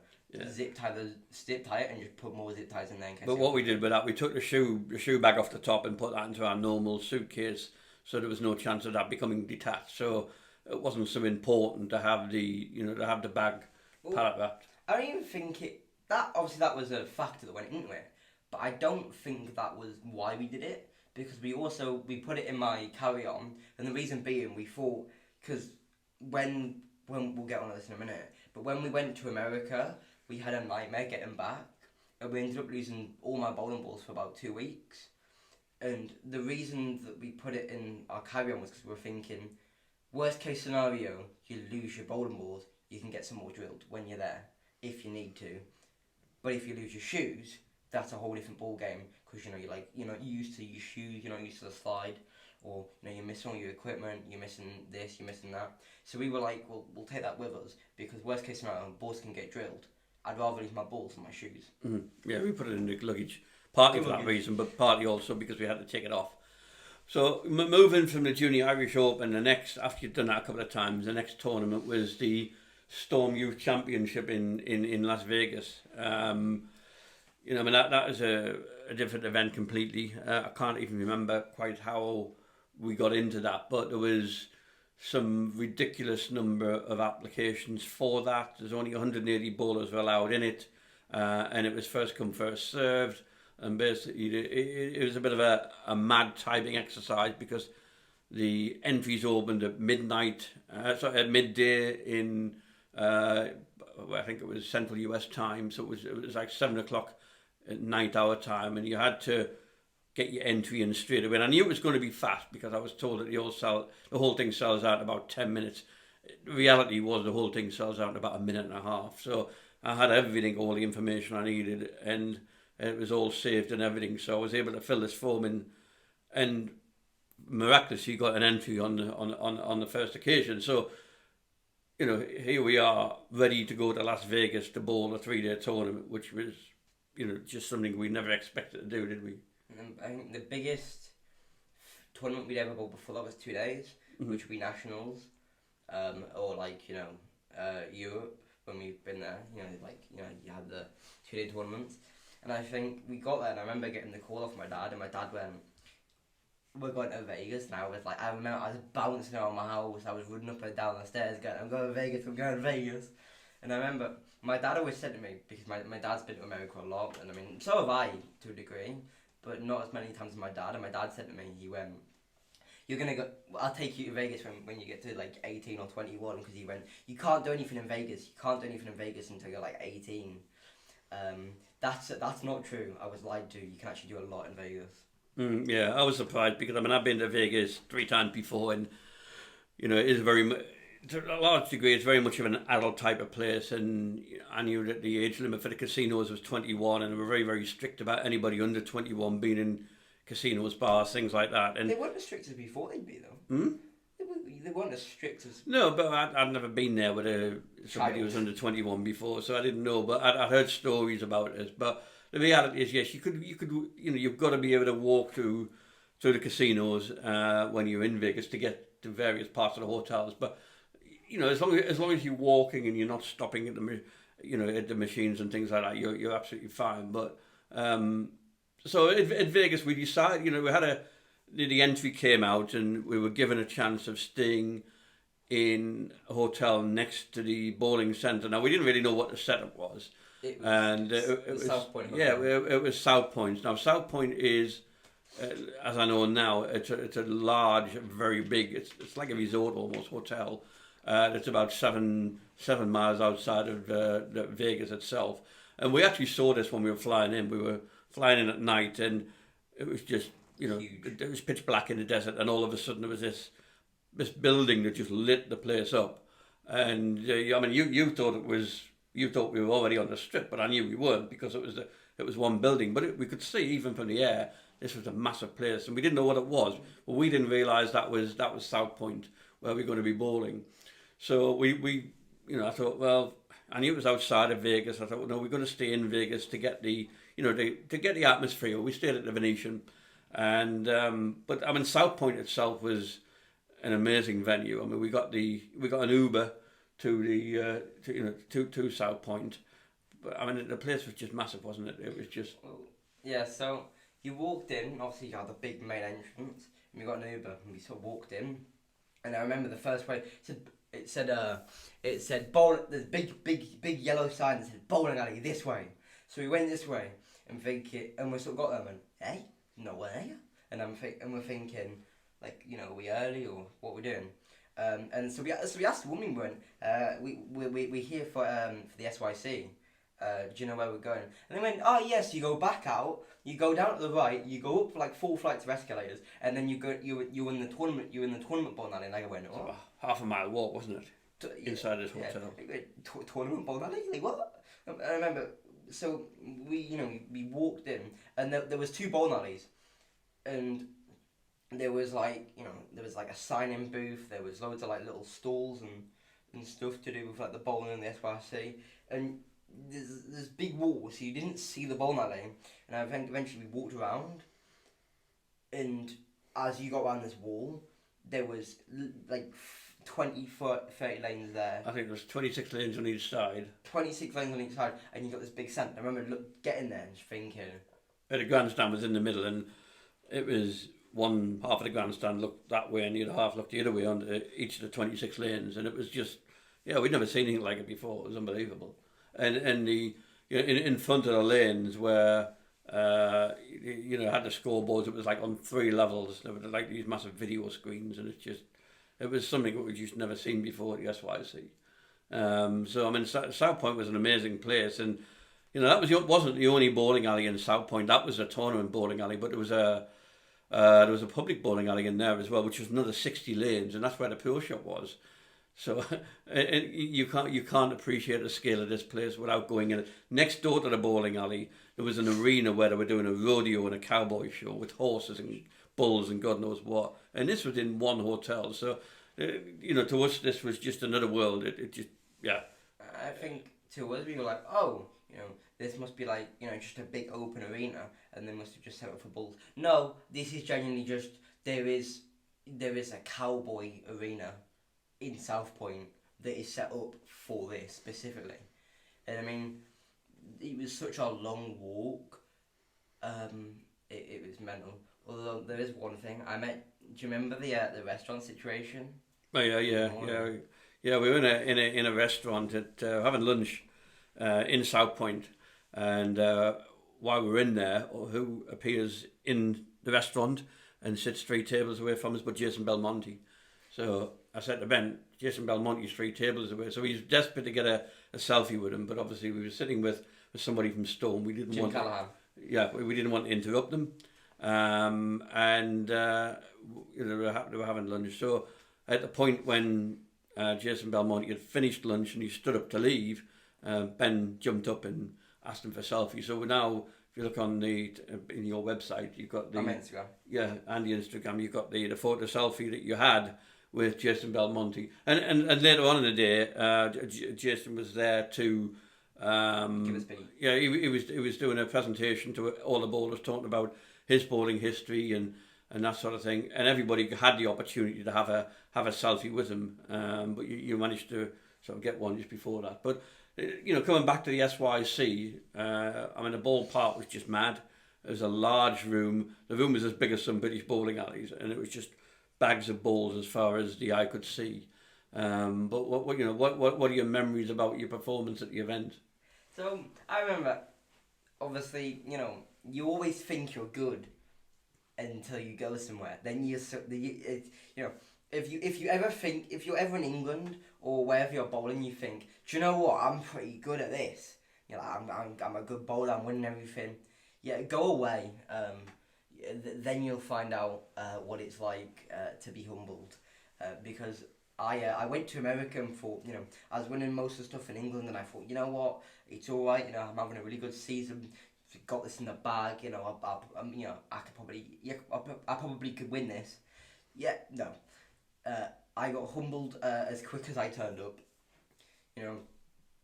zip tie it and just put more zip ties in there. But what we did with that, we took the shoe bag off the top and put that into our normal suitcase, so there was no chance of that becoming detached. So it wasn't so important to have the bag pallet wrapped. I don't even think that was a factor that went into it. But I don't think that was why we did it, because we put it in my carry-on, and the reason being we thought, because when we'll get on to this in a minute, but when we went to America, we had a nightmare getting back, and we ended up losing all my bowling balls for about 2 weeks. And the reason that we put it in our carry-on was because we were thinking, worst case scenario, you lose your bowling balls, you can get some more drilled when you're there, if you need to. But if you lose your shoes, that's a whole different ball game, because you're not used to your shoes, you're not used to the slide, or you're missing all your equipment, you're missing this, you're missing that. So we were like, well, we'll take that with us, because worst case scenario, balls can get drilled. I'd rather lose my balls than my shoes. Mm-hmm. Yeah, we put it in the luggage, partly for that reason, but partly also because we had to take it off. So moving from the Junior Irish Open, after you've done that a couple of times, the next tournament was the Storm Youth Championship in Las Vegas. That was a different event completely. I can't even remember quite how we got into that, but there was some ridiculous number of applications for that. There's only 180 bowlers were allowed in it, and it was first come, first served. And basically, it was a bit of a mad typing exercise, because the entries opened at at midday in, I think it was Central US time, so it was like 7 o'clock at night our time, and you had to get your entry in straight away. And I knew it was going to be fast because I was told that the whole thing sells out in about 10 minutes. The reality was the whole thing sells out in about a minute and a half. So I had everything, all the information I needed, and it was all saved and everything. So I was able to fill this form in, and miraculously got an entry on the first occasion. So, here we are, ready to go to Las Vegas to bowl a 3-day tournament, which was, just something we never expected to do, did we? I think the biggest tournament we'd ever bowled before that was 2 days, which would be nationals, or Europe when we've been there. You had the 2-day tournaments, and I think we got there, and I remember getting the call off my dad, and my dad went, "We're going to Vegas," and I remember I was bouncing around my house. I was running up and down the stairs going, "I'm going to Vegas, I'm going to Vegas." And I remember my dad always said to me, because my dad's been to America a lot, and I mean, so have I to a degree, but not as many times as my dad. And my dad said to me, he went, "You're going to go, I'll take you to Vegas when you get to 18 or 21, because he went, you can't do anything in Vegas. You can't do anything in Vegas until you're 18. That's not true. I was lied to. You can actually do a lot in Vegas. Yeah, I was surprised because I've been to Vegas 3 times before, and it is to a large degree, it's very much of an adult type of place. And I knew that the age limit for the casinos was 21, and they were very, very strict about anybody under 21 being in casinos, bars, things like that. And they weren't as strict as before they'd be though. They weren't as strict as. No, but I'd never been there with somebody who was under 21 before, so I didn't know. But I'd heard stories about it. But the reality is, yes, you've got to be able to walk through the casinos when you're in Vegas to get to various parts of the hotels. But as long as you're walking and you're not stopping at the machines and things like that, you're absolutely fine. But so at Vegas, we decided, we had the entry came out, and we were given a chance of staying in a hotel next to the bowling centre. Now, we didn't really know what the setup was. It was South Point. Yeah, it was South Point. Now, South Point is, as I know now, it's a large, very big. It's like a resort almost hotel. It's about seven miles outside of Vegas itself. And we actually saw this when we were flying in. We were flying in at night, and it was just it was pitch black in the desert, and all of a sudden there was this building that just lit the place up. And you thought we were already on the strip, but I knew we weren't because it was one building. But we could see even from the air, this was a massive place, and we didn't know what it was. But we didn't realise that was South Point where we were going to be bowling. So I thought, well, I knew it was outside of Vegas. I thought, well, no, we're going to stay in Vegas to get the to get the atmosphere. We stayed at the Venetian, and but South Point itself was an amazing venue. I mean, we got an Uber to to South Point, but the place was just massive, wasn't it? It was just yeah. So you walked in. Obviously, you had the big main entrance, and we got an Uber, and we sort of walked in. And I remember the first way it said bowl. There's big yellow sign that said bowling alley this way. So we went this way and we sort of got there and went, hey, no way. And we're thinking, are we early or what we're doing? And so we asked the woman, we're here for the SYC. Do you know where we're going? And they went, oh yes, you go back out, you go down to the right, you go up 4 flights of escalators, and then you're in the tournament bowling alley. And I went, oh, half a mile walk, wasn't it? Inside this hotel. Tournament bowling alley? Like what? I remember. So we walked in, and there was 2 bowling alleys, and there was a sign-in booth. There was loads of little stalls and stuff to do with the bowling and the SYC, and there's big walls, so you didn't see the bowling alley. And I think eventually we walked around, and as you got around this wall, there was 20 foot, 30 lanes there. I think there was 26 lanes on each side. 26 lanes on each side, and you got this big centre. I remember getting there and just thinking. The grandstand was in the middle, and it was one half of the grandstand looked that way, and the other half looked the other way on each of the 26 lanes, and it was just, we'd never seen anything like it before. It was unbelievable. And in front of the lanes where had the scoreboards, it was on 3 levels. There were these massive video screens, and it was something that we'd just never seen before at the SYC. So South Point was an amazing place, and That wasn't the only bowling alley in South Point. That was a tournament bowling alley, but there was a public bowling alley in there as well, which was another 60 lanes, and that's where the pool shop was. So you can't appreciate the scale of this place without going in it. Next door to the bowling alley, there was an arena where they were doing a rodeo and a cowboy show with horses and bulls and God knows what. And this was in one hotel. So, to us, this was just another world. It just, yeah. I think to us, we were like, oh, this must be like, just a big open arena, and they must have just set up for bulls. No, this is genuinely just, there is a cowboy arena in South Point that is set up for this specifically. And I mean, it was such a long walk. It was mental. Although there is one thing I met. Do you remember the restaurant situation? Oh yeah. We were in a restaurant at having lunch in South Point, and while we were in there, who appears in the restaurant and sits 3 tables away from us, but Jason Belmonte. So I said to Ben, Jason Belmonte's 3 tables away. So he's desperate to get a selfie with him, but obviously we were sitting with somebody from Stone. We didn't want Callahan. we didn't want to interrupt them, and they were having lunch. So at the point when Jason Belmonte had finished lunch and he stood up to leave, Ben jumped up and asked him for a selfie. So now, if you look on in your website, you've got on Instagram. Yeah, and the Instagram, you've got the photo selfie that you had with Jason Belmonte, and later on in the day, Jason was there to Give a speech. yeah, he was doing a presentation to all the bowlers, talking about his bowling history and that sort of thing, and everybody had the opportunity to have a selfie with him, but you managed to sort of get one just before that. But coming back to the SYC, the ballpark was just mad. It was a large room. The room was as big as some British bowling alleys, and it was just bags of balls as far as the eye could see. But what are your memories about your performance at the event? So I remember, obviously, you always think you're good until you go somewhere. Then if you're ever in England or wherever you're bowling, you think, do you know what? I'm pretty good at this. I'm a good bowler. I'm winning everything. Yeah, go away. Then you'll find out what it's like to be humbled, because I went to America and thought, I was winning most of the stuff in England, and I thought, you know what, it's all right. I'm having a really good season. Got this in the bag. I probably could win this. Yeah, no. I got humbled as quick as I turned up.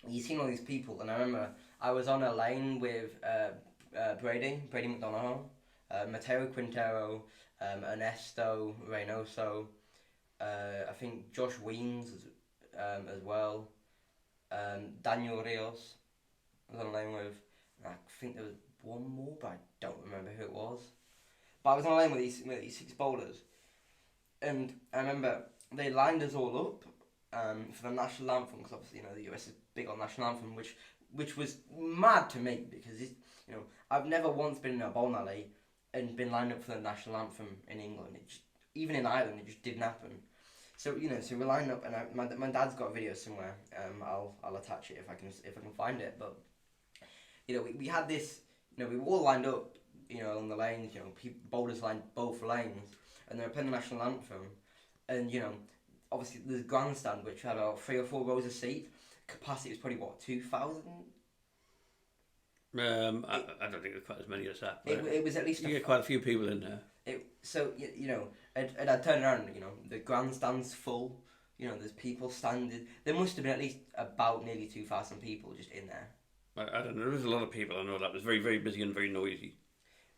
You've seen all these people, and I remember I was on a lane with Brady McDonough, Mateo Quintero, Ernesto Reynoso, I think Josh Weems as well, Daniel Rios I was on a lane with. I think there was one more, but I don't remember who it was. But I was on a lane with these 6 bowlers, and I remember they lined us all up for the national anthem, because obviously the US is big on national anthem, which was mad to me, because I've never once been in a bowling alley and been lined up for the national anthem in England. Even in Ireland, it just didn't happen. So so we lined up, and my dad's got a video somewhere. I'll attach it if I can find it. But we had this. We were all lined up, on the lanes. Bowlers lined both lanes, and they were playing the national anthem. And obviously the grandstand, which had about 3 or 4 rows of seats. Capacity was probably 2,000. I don't think there's quite as many as that. It was at least you get quite a few people in there. And I turned around, the grandstand's full. There's people standing. There must have been at least about nearly 2,000 people just in there. I don't know. There was a lot of people. I know that it was very, very busy and very noisy.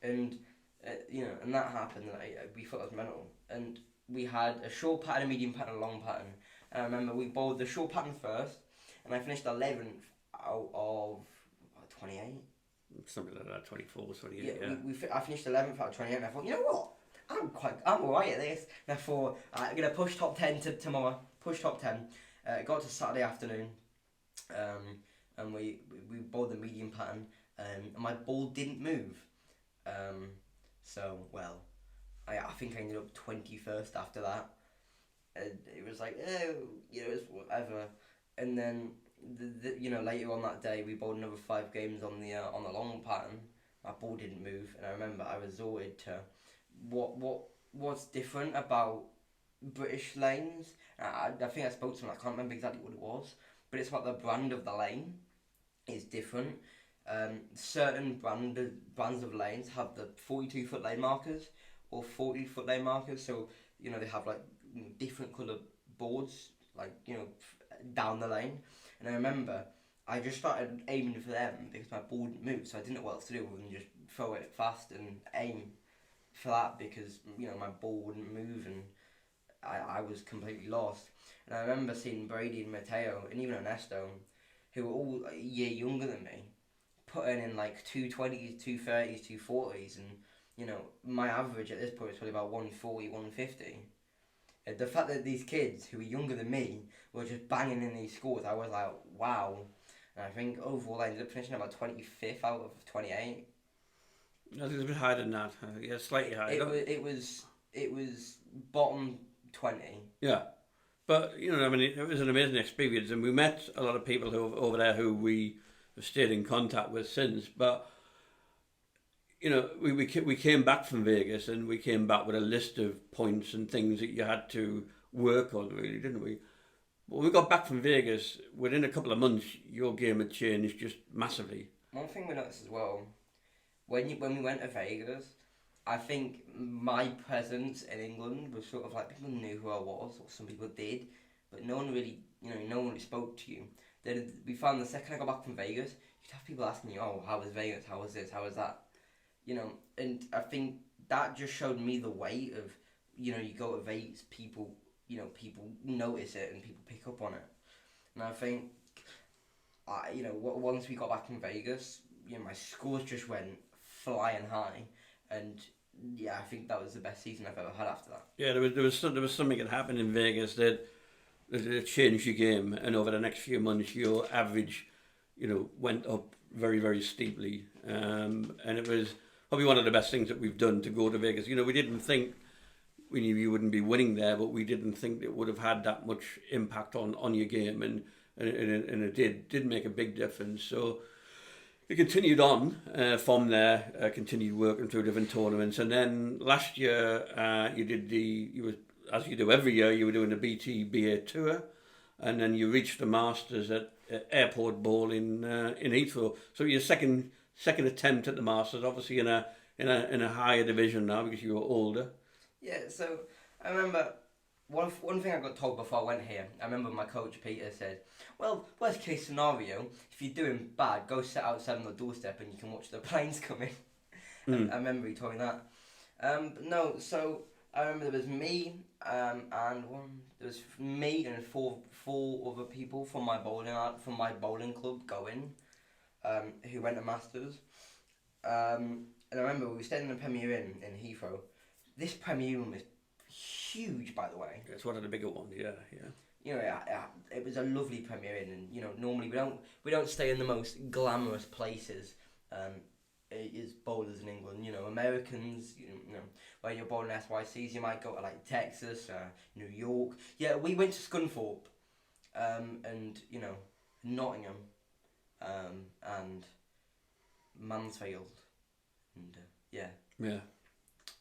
And and that happened. And we thought it was mental. And we had a short pattern, a medium pattern, a long pattern. And I remember we bowled the short pattern first, and I finished 11th out of 28. Something like that, 24, 28. Yeah. I finished 11th out of 28, and I thought, you know what? I'm alright at this. And I thought, I'm going to push top 10 tomorrow. Push top 10. Got to Saturday afternoon, and we bowled the medium pattern, and my ball didn't move. I think I ended up 21st after that. And it was like, it's whatever. And then later on that day we bowled another 5 games on the long pattern. My ball didn't move, and I remember I resorted to what's different about British lanes. I think I spoke to him. I can't remember exactly what it was, but it's about the brand of the lane is different. Certain brands of lanes have the 42-foot lane markers or 40-foot lane markers. So they have like different colour boards, like down the lane. And I remember I just started aiming for them because my ball didn't move, so I didn't know what else to do other than just throw it fast and aim for that because my ball wouldn't move and I was completely lost. And I remember seeing Brady and Mateo and even Ernesto, who were all a year younger than me, putting in like 220s, 230s, 240s, and my average at this point was probably about 140, 150. And the fact that these kids who were younger than me were just banging in these scores, I was like, wow. And I think overall I ended up finishing about 25th out of 28. I think it's a bit higher than that. Yeah, slightly higher. It was bottom 20. Yeah. But, it was an amazing experience, and we met a lot of people over there who we have stayed in contact with since. But, we came back from Vegas, and we came back with a list of points and things that you had to work on, really, didn't we? But when we got back from Vegas, within a couple of months, your game had changed just massively. One thing we noticed as well, when we went to Vegas, I think my presence in England was sort of like people knew who I was, or some people did, but no one really, no one really spoke to you. Then we found the second I got back from Vegas, you'd have people asking you, oh, how was Vegas? How was this? How was that? And I think that just showed me the weight of, you go to Vegas, people notice it and people pick up on it. And I think, once we got back from Vegas, my scores just went flying high, and yeah, I think that was the best season I've ever had after that. Yeah, there was something that happened in Vegas that changed your game, and over the next few months, your average, went up very, very steeply, and it was probably one of the best things that we've done to go to Vegas. We didn't think we knew you wouldn't be winning there, but we didn't think it would have had that much impact on your game, and it did make a big difference. So we continued on from there, continued working through different tournaments, and then last year as you do every year, you were doing the BTBA tour, and then you reached the Masters at Airport Bowl in Heathrow. So your second attempt at the Masters, obviously in a higher division now because you were older. Yeah, so I remember one thing I got told before I went here. I remember my coach Peter said, "Well, worst case scenario, if you're doing bad, go sit outside on the doorstep and you can watch the planes coming." I remember he told me that. But no, so I remember there was me and four other people from my bowling club going, who went to Masters. And I remember we were staying in the Premier Inn in Heathrow. This Premier Room is huge, by the way. It's one of the bigger ones, yeah. It was a lovely Premier Inn, and normally we don't stay in the most glamorous places. As bowlers in England, Americans, where you're bowling SYCs, you might go to like Texas, New York. Yeah, we went to Scunthorpe, and Nottingham, and Mansfield, and yeah.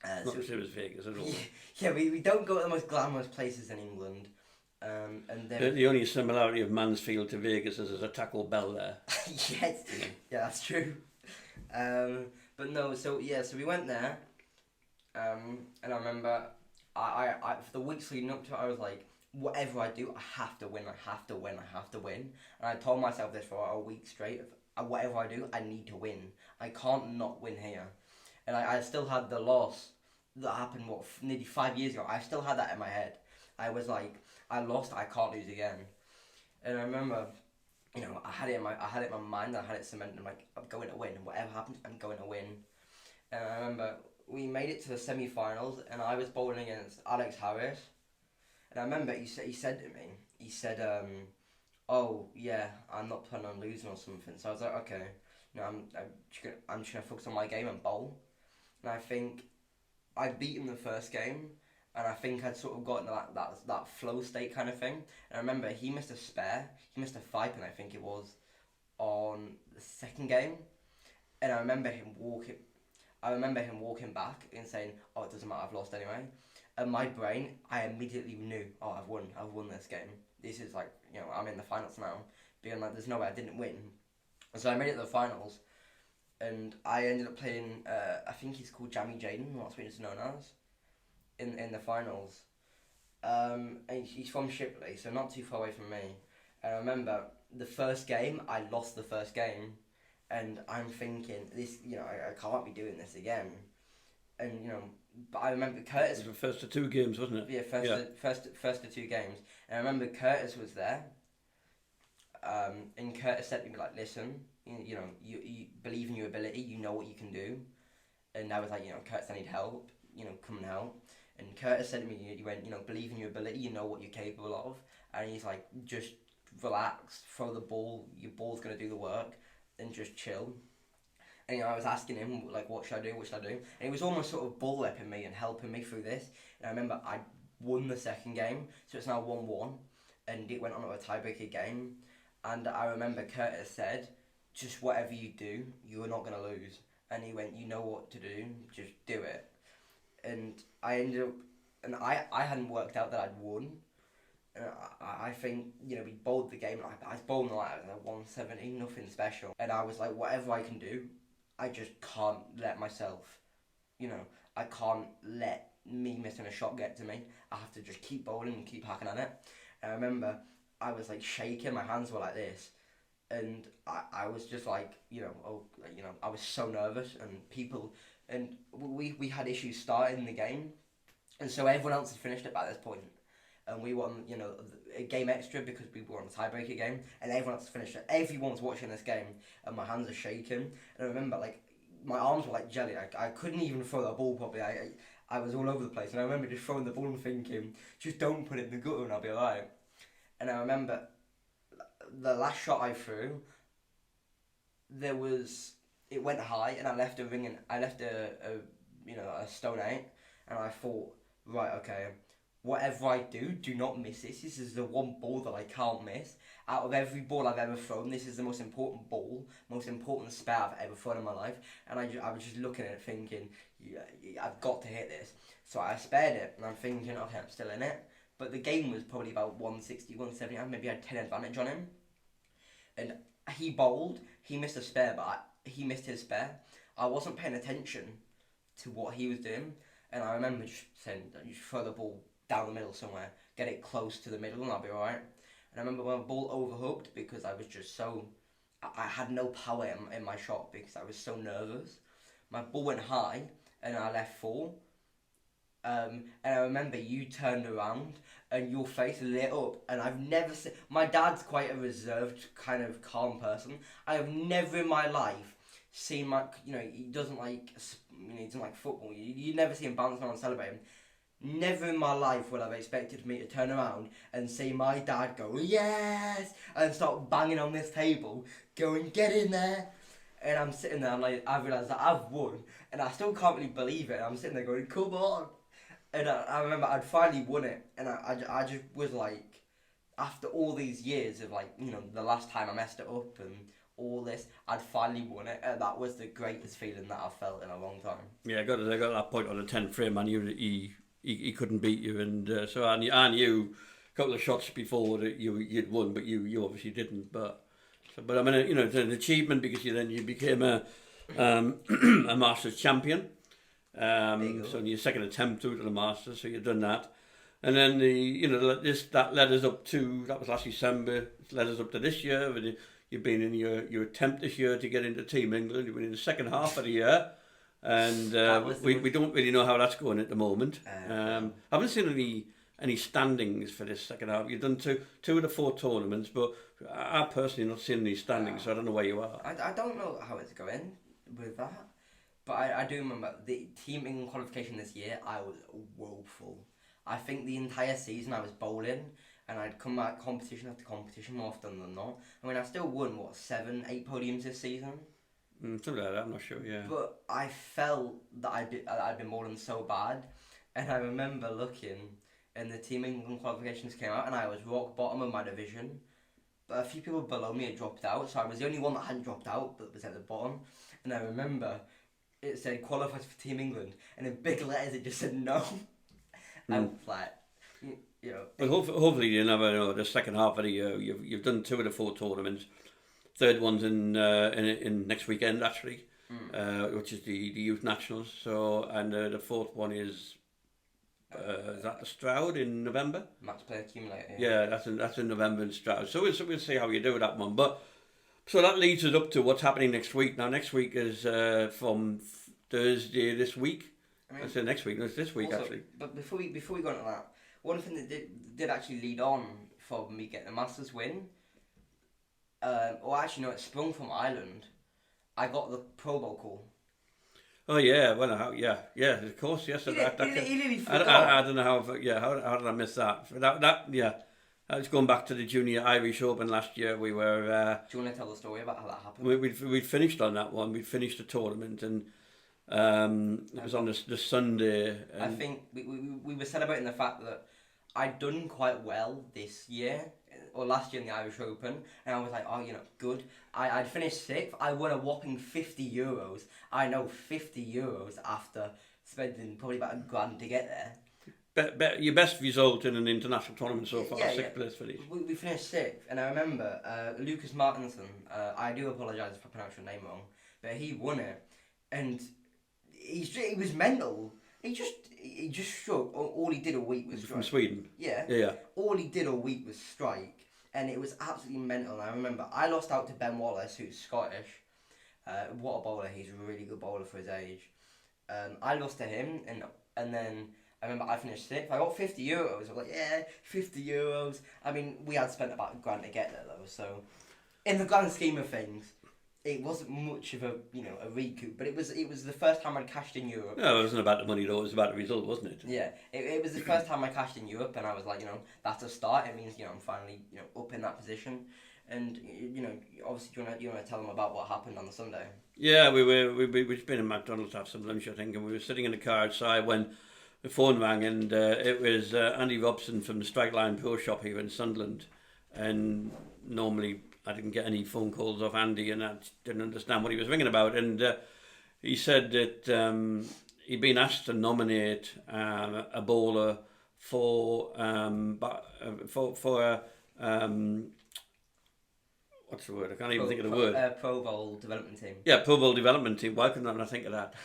Not the same as Vegas at all. Yeah, we don't go to the most glamorous places in England. And then the only similarity of Mansfield to Vegas is there's a Taco Bell there. Yes, yeah, that's true. But no, so we went there, and I remember I for the weeks leading up to it, I was like, whatever I do, I have to win, I have to win, I have to win. And I told myself this for a week straight. Whatever I do, I need to win. I can't not win here. And I still had the loss that happened, nearly 5 years ago. I still had that in my head. I was like, I lost, I can't lose again. And I remember, I had it in my mind, I had it cemented. I'm like, I'm going to win. Whatever happens, I'm going to win. And I remember we made it to the semi-finals, and I was bowling against Alex Harris. And I remember he said to me, oh yeah, I'm not planning on losing or something. So I was like, okay, I'm just gonna focus on my game and bowl. And I think I beat him the first game, and I think I'd sort of got into that flow state kind of thing. And I remember he missed a spare, he missed a 5-pin, I think it was, on the second game, and I remember him walking back and saying, "Oh, it doesn't matter, I've lost anyway." And my brain, I immediately knew, "Oh, I've won this game. This is like, I'm in the finals now." Being like, there's no way I didn't win. So I made it to the finals, and I ended up playing. I think he's called Jamie Jaden, that's what he's known as, in the finals. And he's from Shipley, so not too far away from me. And I remember the first game, I lost the first game, and I'm thinking, this, I can't be doing this again. And but I remember Curtis. It was the first of 2 games, wasn't it? Yeah, first of 2 games. And I remember Curtis was there. And Curtis said to me, like, "Listen, you believe in your ability. You know what you can do." And I was like, "Curtis, I need help. Come and help." And Curtis said to me, he went, "Believe in your ability. You know what you're capable of." And he's like, "Just relax, throw the ball. Your ball's gonna do the work, and just chill." And I was asking him, like, what should I do? And he was almost sort of bull-whipping me and helping me through this. And I remember I won the second game, so it's now 1-1, and it went on to a tiebreaker game. And I remember Curtis said, "Just whatever you do, you are not going to lose." And he went, "You know what to do, just do it." And I ended up, and I hadn't worked out that I'd won. And I think, we bowled the game, I was bowling like 170, nothing special. And I was like, whatever I can do, I just can't let myself, I can't let me missing a shot get to me. I have to just keep bowling and keep hacking at it. And I remember I was like shaking, my hands were like this. And I was just like, I was so nervous, and we had issues starting the game. And so everyone else had finished it by this point. And we won, a game extra because we were on a tiebreaker game, and everyone else finished it. Everyone's watching this game, and my hands are shaking. And I remember, like, my arms were like jelly. I couldn't even throw the ball properly. I was all over the place, and I remember just throwing the ball and thinking, just don't put it in the gutter and I'll be alright. And I remember the last shot I threw, it went high, and I left a ring, and I left a stone 8, and I thought, right, okay, whatever I do not miss this. This is the one ball that I can't miss. Out of every ball I've ever thrown, this is the most important ball, most important spare I've ever thrown in my life. And I was just looking at it thinking, yeah, I've got to hit this. So I spared it, and I'm thinking, okay, I'm still in it. But the game was probably about 160, 170. I maybe had 10 advantage on him. And he bowled, he missed a spare, but he missed his spare. I wasn't paying attention to what he was doing. And I remember just saying, you should throw the ball down the middle somewhere, get it close to the middle, and I'll be alright. And I remember when the ball overhooked, because I was just so, I had no power in my shot because I was so nervous. My ball went high, and I left 4. And I remember you turned around, and your face lit up, and I've never seen, my dad's quite a reserved, kind of calm person. I have never in my life seen he doesn't like, he doesn't like football. You never see him bouncing around celebrating. Never in my life would I have expected me to turn around and see my dad go, "Yes!" and start banging on this table, going, "Get in there!" And I'm sitting there, and I realise that I've won, and I still can't really believe it. I'm sitting there going, "Come on!" And I remember I'd finally won it, and I just was like, after all these years of the last time I messed it up and all this, I'd finally won it, and that was the greatest feeling that I've felt in a long time. Yeah, I got that point on the 10th frame, and he couldn't beat you, and so I knew a couple of shots before that you'd won, but you obviously didn't. But I mean, it's an achievement because you became a a Masters champion. So in your second attempt to the Masters, so you've done that, and then that led us up to, that was last December. It led us up to this year. You've been in your attempt this year to get into Team England. You've been in the second half of the year. And we don't really know how that's going at the moment. I haven't seen any standings for this second half. You've done two of the 4 tournaments, but I personally not seen any standings, so I don't know where you are. I don't know how it's going with that, but I do remember the Team England qualification this year. I was woeful. I think the entire season I was bowling, and I'd come back competition after competition more often than not. I mean, I've still won 7, 8 podiums this season. Something like that, I'm not sure, yeah. But I felt that I'd been bowling so bad, And I remember looking, and the Team England qualifications came out, and I was rock bottom of my division. But a few people below me had dropped out, so I was the only one that hadn't dropped out, but was at the bottom. And I remember it said qualified for Team England, and in big letters it just said no. I was like, you know. But hopefully you never know the second half of the year. You've done 2 of the 4 tournaments. Third one's in next weekend actually, which is the youth nationals. So and the fourth one is that the Stroud in November? Max play accumulator. Yeah, that's in November in Stroud. So we'll see how you do with that one. But so that leads us up to what's happening next week. Now next week is from Thursday this week. I say next week. No, it's this week also, actually. But before we go into that, one thing that did actually lead on from me getting the Masters win. Or actually no, it sprung from Ireland. I got the Pro Bowl call. Oh yeah, well yeah, of course, yes. I don't know how did I miss that? That's going back to the Junior Irish Open last year. We were. Do you want to tell the story about how that happened? We'd finished on that one. We'd finished the tournament, and it was on the Sunday. And I think we were celebrating the fact that I'd done quite well this year, or last year in the Irish Open, and I was like, oh, good. I'd finished 6th. I won a whopping €50. I know €50 after spending probably about $1,000 to get there. Your best result in an international tournament so far, yeah, 6th place finish. We finished 6th, and I remember Lucas Martinson, I do apologise if I pronounce your name wrong, but he won it, and he was mental. He just struck. All he did all week was strike. From Sweden. Yeah. All he did all week was strike, and it was absolutely mental. And I remember I lost out to Ben Wallace, who's Scottish. What a bowler! He's a really good bowler for his age. I lost to him, and then I remember I finished 6th. I got €50. I was like, yeah, €50. I mean, we had spent about $1,000 to get there though. So, in the grand scheme of things, it wasn't much of a recoup, but it was the first time I'd cashed in Europe. No, it wasn't about the money though, it was about the result, wasn't it? Yeah, it was the first time I cashed in Europe, and I was like, that's a start. It means, I'm finally, up in that position. And, obviously, do you want to tell them about what happened on the Sunday? Yeah, we'd been in McDonald's to have some lunch, I think, and we were sitting in the car outside when the phone rang, and it was Andy Robson from the Strike Line Pro Shop here in Sunderland. And normally I didn't get any phone calls off Andy, and I didn't understand what he was ringing about. And he said that he'd been asked to nominate a bowler for what's the word? I can't even think of the word. Pro Bowl development team. Yeah, Pro Bowl development team. Why couldn't I think of that?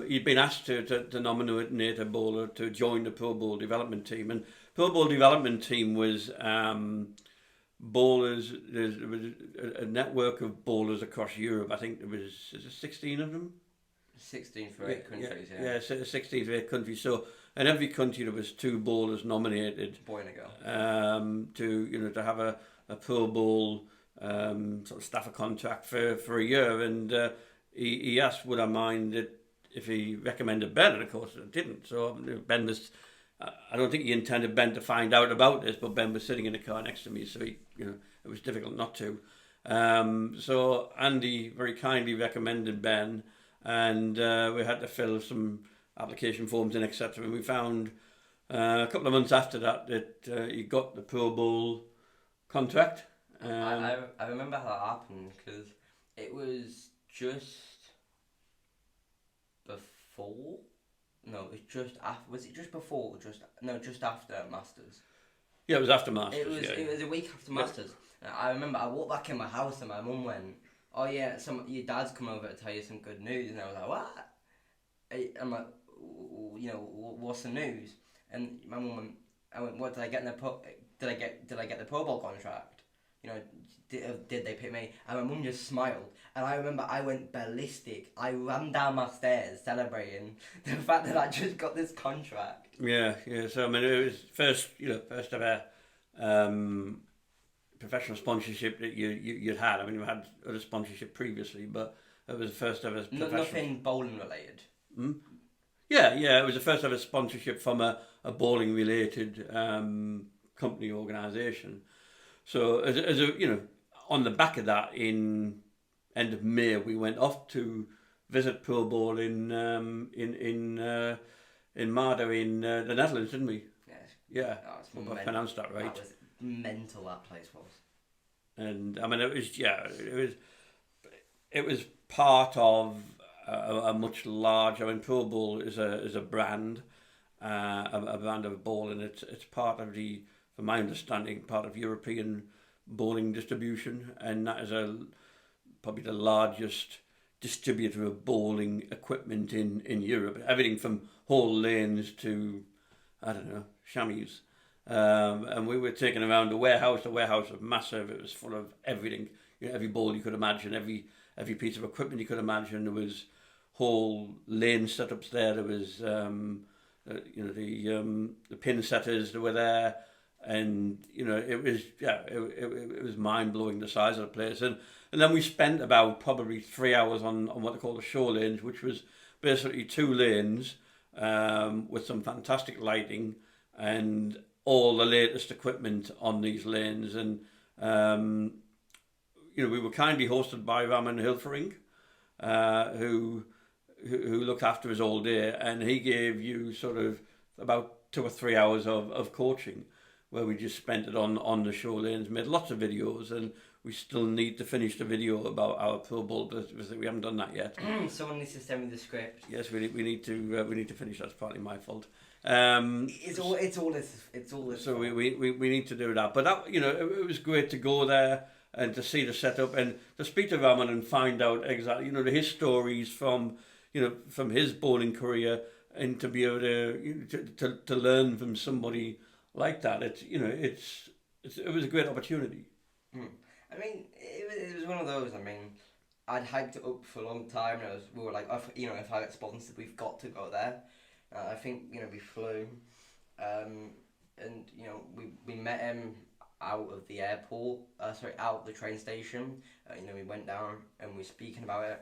He'd been asked to nominate a bowler to join the Pro Bowl development team, and Pro Bowl development team was bowlers. There was a network of bowlers across Europe. I think there was 16 of them. 16 for 8 countries. Yeah, 16 for 8 countries. So in every country there was 2 bowlers nominated. Boy and a girl. To have a Pro Bowl sort of staffer contract for a year, and he asked would I mind it if he recommended Ben, and of course I didn't. So Ben was. I don't think he intended Ben to find out about this, but Ben was sitting in the car next to me, so it was difficult not to. So Andy very kindly recommended Ben, and we had to fill some application forms in, etc. And we found a couple of months after that he got the Pro Bowl contract. I remember how that happened because it was just before. No, it was just after. Was it just before? Just after Masters. Yeah, it was after Masters. It was a week after Masters. I remember I walked back in my house and my mum went, "Oh yeah, your dad's come over to tell you some good news," and I was like, "What?" I'm like, "What's the news?" And my mum went, "What did I get in the Did I get the Pro Bowl contract? Did they pick me?" And my mum just smiled. And I remember I went ballistic. I ran down my stairs celebrating the fact that I just got this contract. Yeah. So I mean, it was first ever professional sponsorship that you'd had. I mean, you had other sponsorship previously, but it was the first ever professional. Nothing bowling related. Yeah. It was the first ever sponsorship from a bowling related company organisation. So as a on the back of that, in end of May, we went off to visit Pro Bowl in in Marder in the Netherlands, didn't we? Yes. Yeah, Oh, it's hope I pronounced that right. That was mental. That place was. And I mean, it was part of a much larger. I mean, Pro Bowl is a brand, a brand of bowling. It's part of the, from my understanding, part of European bowling distribution, and that is probably the largest distributor of bowling equipment in Europe. Everything from whole lanes to, I don't know, chamois. And we were taken around the warehouse. The warehouse was massive. It was full of everything. Every bowl you could imagine, every piece of equipment you could imagine. There was whole lane setups there. There was, the pin setters that were there, and it was it was mind blowing, the size of the place. And then we spent about probably 3 hours on what they call the show lanes, which was basically 2 lanes with some fantastic lighting and all the latest equipment on these lanes. And we were kindly hosted by Raman Hilfering, who looked after us all day, and he gave you sort of about 2 or 3 hours of coaching, where we just spent it on the show lanes, made lots of videos, and we still need to finish the video about our Pro Bowl, but we haven't done that yet. Someone needs to send me the script. Yes, we need to finish. That's partly my fault. It's all this. So we need to do that. But that, it was great to go there and to see the setup and to speak to Raman and find out exactly his stories from his bowling career, and to be able to learn from somebody like that. It was a great opportunity. I mean, it was one of those. I mean, I'd hyped it up for a long time, and we were like, if I get sponsored, we've got to go there. I think we flew, and we met him out of the airport. Out of the train station. We went down and we were speaking about it.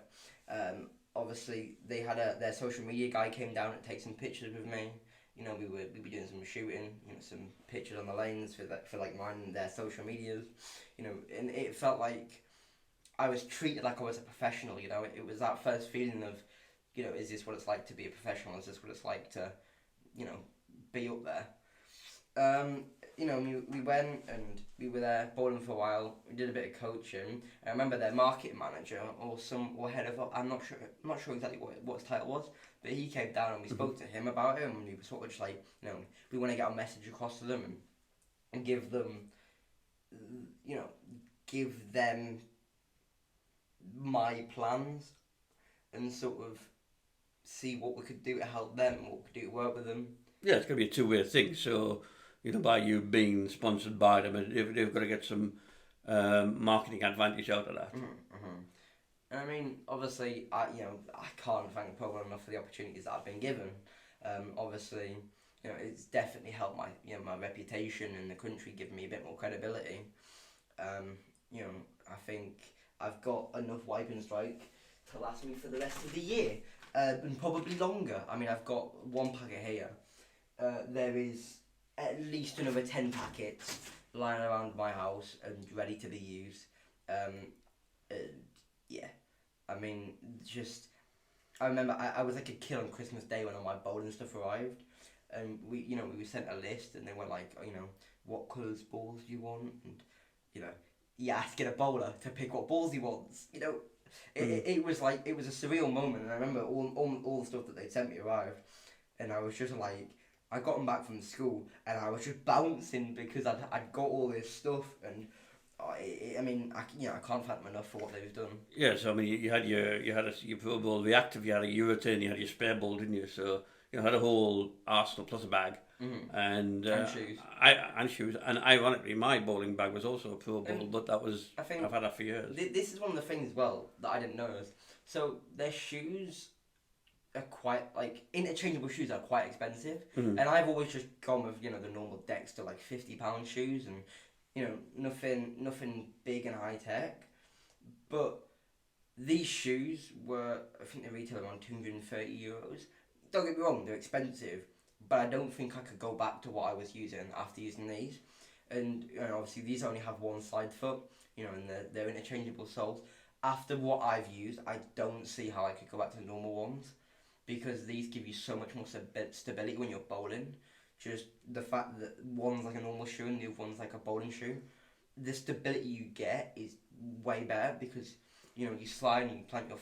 Obviously, they had their social media guy came down and take some pictures with me. We'd be doing some shooting, some pictures on the lanes for like mine and their social medias, and it felt like I was treated like I was a professional. It was that first feeling of, is this what it's like to be a professional? Is this what it's like to, be up there? We went and we were there bowling for a while. We did a bit of coaching. I remember their marketing manager or head of, I'm not sure exactly what his title was, but he came down and we spoke to him about it, and we were sort of just like, we want to get our message across to them and give them my plans and sort of see what we could do to help them, what we could do to work with them. Yeah, it's going to be a two-way thing. So, by you being sponsored by them, they've got to get some marketing advantage out of that. I mean, obviously, I can't thank Pro Bowl enough for the opportunities that I've been given. Obviously, it's definitely helped my my reputation in the country, giving me a bit more credibility. I think I've got enough wipe and strike to last me for the rest of the year, and probably longer. I mean, I've got 1 packet here. There is at least another 10 packets lying around my house and ready to be used. I mean, I remember I was like a kid on Christmas Day when all my bowling stuff arrived, and we were sent a list, and they were like, what colours balls do you want, and you asking a bowler to pick what balls he wants. It was a surreal moment, and I remember all the stuff that they sent me arrived, and I was just like, I got them back from school, and I was just bouncing because I'd got all this stuff, and I can't thank them enough for what they've done. Yeah, so I mean, you had your Pro Bowl reactive, you had a Euroturn, you had your spare ball, didn't you? So you had a whole arsenal plus a bag, and shoes. And shoes, and ironically, my bowling bag was also a Pro Bowl, but I've had that for years. This is one of the things as well that I didn't notice. So their shoes are quite, interchangeable shoes are quite expensive, and I've always just gone with the normal Dexter £50 shoes, and nothing big and high tech. But these shoes were, I think they retail around €230. Don't get me wrong, they're expensive, but I don't think I could go back to what I was using after using these. And obviously these only have one side foot, and they're interchangeable soles. After what I've used, I don't see how I could go back to the normal ones. because these give you so much more stability when you're bowling. Just the fact that one's like a normal shoe and the other one's like a bowling shoe, the stability you get is way better because you slide and you plant your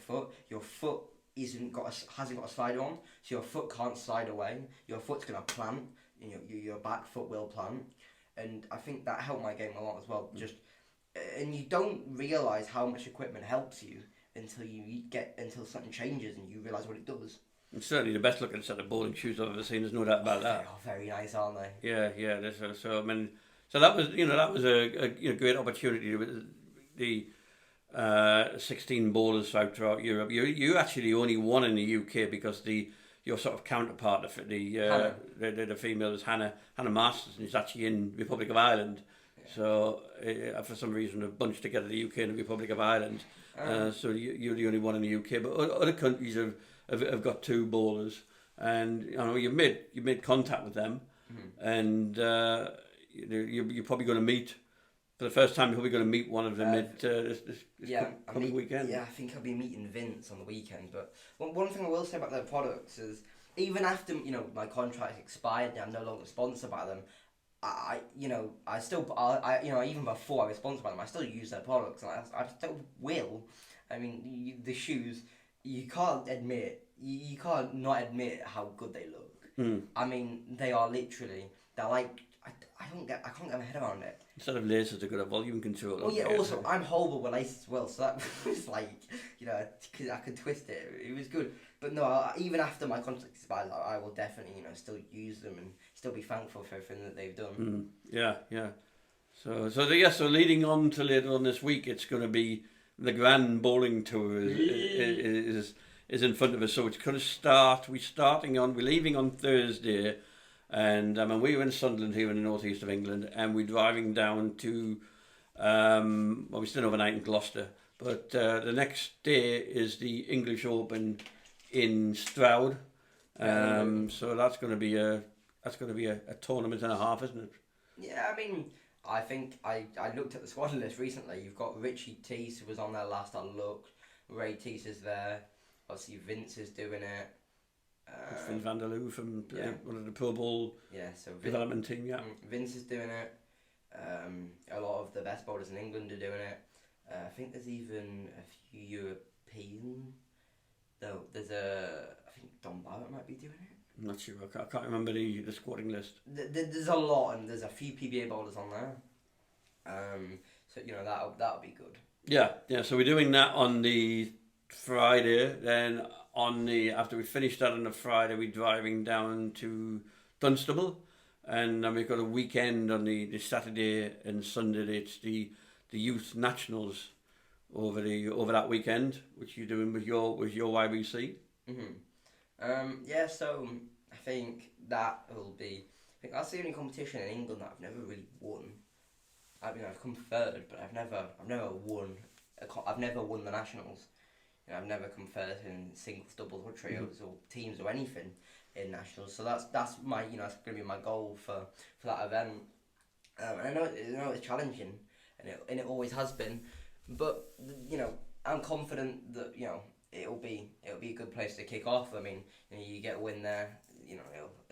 foot hasn't got a slider on, so your foot can't slide away. Your foot's gonna plant, and your back foot will plant, and I think that helped my game a lot as well. And you don't realise how much equipment helps you until something changes and you realise what it does. It's certainly the best looking set of bowling shoes I've ever seen. There's no doubt about that. They are very nice, aren't they? Yeah. So I mean, so that was a great opportunity with the 16 bowlers throughout Europe. You actually only won in the UK because your sort of counterpart, the female is Hannah Marston, who's actually in Republic of Ireland. Yeah. So for some reason they've bunched together the UK and the Republic of Ireland. So you're the only one in the UK, but other countries have got 2 bowlers, and you've made contact with them, and you're probably going to meet. For the first time, you're probably going to meet one of them this coming weekend. Yeah, I think I'll be meeting Vince on the weekend. But one thing I will say about their products is, even after my contract expired and I'm no longer sponsored by them, I even before I was sponsored by them, I still use their products, and I still will. I mean, the shoes, you can't not admit how good they look. I mean, they're like. I can't get my head around it. Instead of laces, they've got a volume control. Oh yeah, also I'm horrible with laces as well, so that was like, I could twist it. It was good, but no, even after my contract expired, I will definitely still use them and still be thankful for everything that they've done. Yeah. So leading on to later on this week, it's going to be the Grand Bowling Tour is in front of us. So it's going to start. We're leaving on Thursday. And we're in Sunderland here in the northeast of England, and we're driving down to, we're staying overnight in Gloucester. But the next day is the English Open in Stroud. So that's going to be a tournament and a half, isn't it? Yeah, I mean, I think I looked at the squad list recently. You've got Richie Teese, who was on there last I looked. Ray Teese is there. Obviously, Vince is doing it. Finn van der Loo from one of the Pro Bowl development team. Yeah, Vince is doing it. A lot of the best bowlers in England are doing it. I think there's even a few European. Though I think Don Barrett might be doing it. I'm not sure. I can't remember the squatting list. There's a lot, and there's a few PBA bowlers on there. So that'll be good. Yeah. So we're doing that on the Friday. Then after we finish that on the Friday, we're driving down to Dunstable, and then we've got a weekend on the Saturday and Sunday. It's the youth nationals over that weekend, which you're doing with your YBC. So I think that will be. I think that's the only competition in England that I've never really won. I mean, I've come third, but I've never won. I've never won the nationals. I've never come first in singles, doubles, or trios, or teams, or anything in nationals. So that's my that's going to be my goal for that event. And I know it's challenging, and it always has been, but I'm confident that it'll be a good place to kick off. I mean, you get a win there,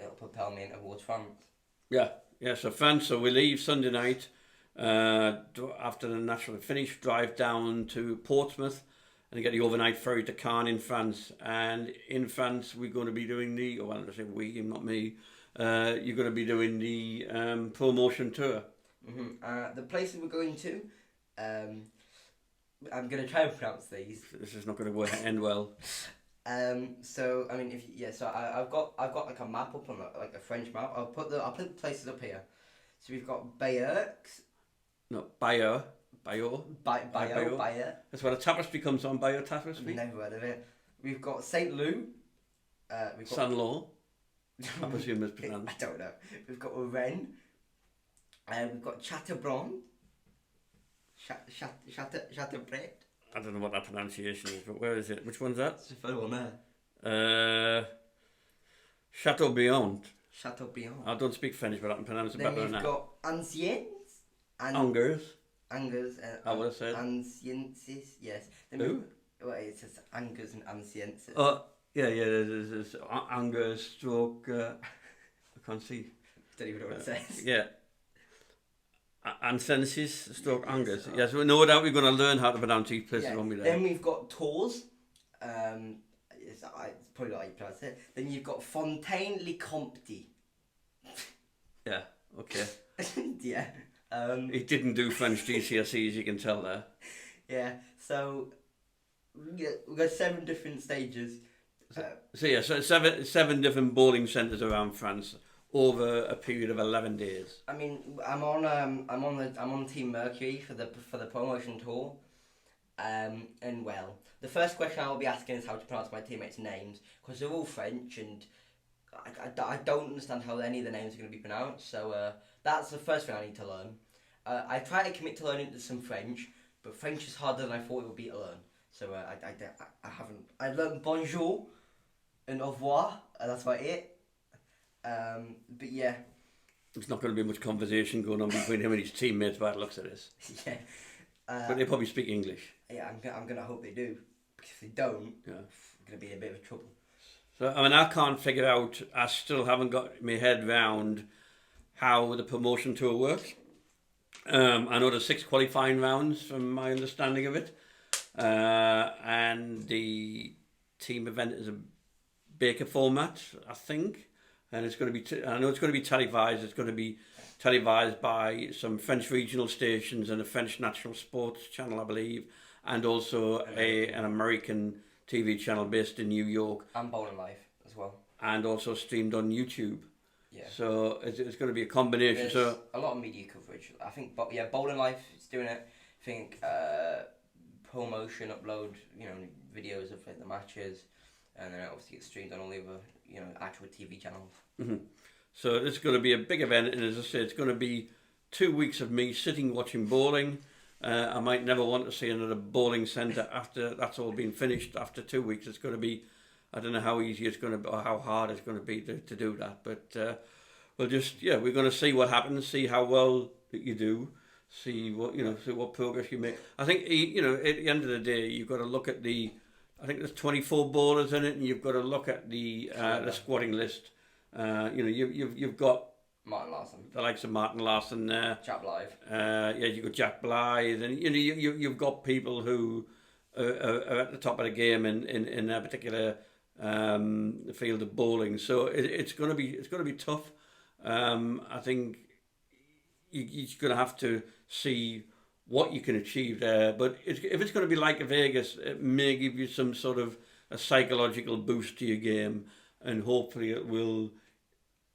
it'll propel me towards France. Yeah. So France. So we leave Sunday night after the national finish. Drive down to Portsmouth. And get the overnight ferry to Cannes in France. And in France, we're going to be doing not me. You're going to be doing the promotion tour. The places we're going to, I'm going to try and pronounce these. This is not going to end well. So I mean, I've got like a map up on like a French map. I'll put the places up here. So we've got Bayeux. No, Bayeux. Bayeux. That's where the tapestry comes on, Bayeux Tapestry. Never heard of it. We've got Saint Lô. We've got Saint-Lô. I presume it's pronounced. I don't know. We've got Rennes. We've got Chateaubriand. Chateaubriand. I don't know what that pronunciation is, but where is it? Which one's that? It's the third one there. Chateaubriand. Chateaubriand. I don't speak French, but I can pronounce it better than that. Then we've got Anciens. Angers. I would have said. Anciensis, yes. Who? It says Angers and Anciensis. Yeah, there's anger, stroke. I can't see. Don't even know what it says. Yeah. Ansensis, stroke, Yes, angers. Yes, we no doubt we're going to learn how to pronounce each places Yeah. when we're there. Then we've got Tours. It's probably not how you pronounce it. Then you've got Fontaine-le-Comte. Yeah, okay. Yeah. He didn't do French GCSEs, you can tell there. Yeah. So we've got 7 different stages. So seven different bowling centres around France over a period of 11 days. I mean, I'm on Team Mercury for the promotion tour. And well, the first question I will be asking is how to pronounce my teammates' names, because they're all French and I don't understand how any of the names are going to be pronounced. So that's the first thing I need to learn. I try to commit to learning some French, but French is harder than I thought it would be to learn. So I haven't. I learned bonjour and au revoir, and that's about it. But yeah. There's not going to be much conversation going on between him and his teammates by the looks of this. Yeah. But they probably speak English. Yeah, I'm gonna hope they do. Because if they don't, yeah, I'm gonna be in a bit of trouble. So I mean, I can't figure out. I still haven't got my head round how the promotion tour works. I know there's 6 qualifying rounds from my understanding of it, and the team event is a Baker format, I think, and it's going to be. I know it's going to be televised. It's going to be televised by some French regional stations and a French national sports channel, I believe, and also an American TV channel based in New York. And Bowling Live as well. And also streamed on YouTube. Yeah. So it's going to be a combination. There's a lot of media coverage. I think, Bowling Live is doing it. I think ProMotion upload, videos of the matches, and then it obviously gets streamed on all the other, actual TV channels. Mm-hmm. So it's going to be a big event, and as I say, it's going to be 2 weeks of me sitting watching bowling. I might never want to see another bowling centre after that's all been finished. After 2 weeks, it's going to be, I don't know how easy it's going to be or how hard it's going to be to do that. But we're going to see what happens, see how well that you do, see what progress you make. I think, at the end of the day, you've got to look at I think there's 24 bowlers in it, and you've got to look at the squatting list. You've got Martin Larson, the likes of Martin Larson there. Jack Blythe. You've got Jack Blythe, and you've got people who are at the top of the game in a particular field of bowling. So it's going to be tough. I think you're going to have to see what you can achieve there. But if it's going to be like Vegas, it may give you some sort of a psychological boost to your game, and hopefully it will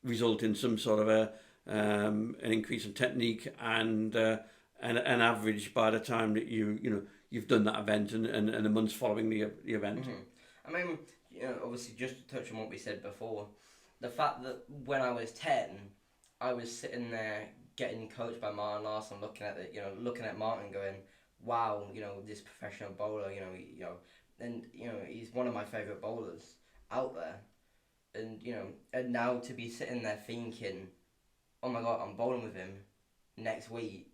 result in some sort of an increase in technique and an average by the time that you've done that event and the months following the event. Mm-hmm. I mean, obviously, just to touch on what we said before, the fact that when I was 10, I was sitting there getting coached by Martin Larson, looking at Martin, going, "Wow, this professional bowler, and he's one of my favourite bowlers out there." And now to be sitting there thinking, oh my God, I'm bowling with him next week.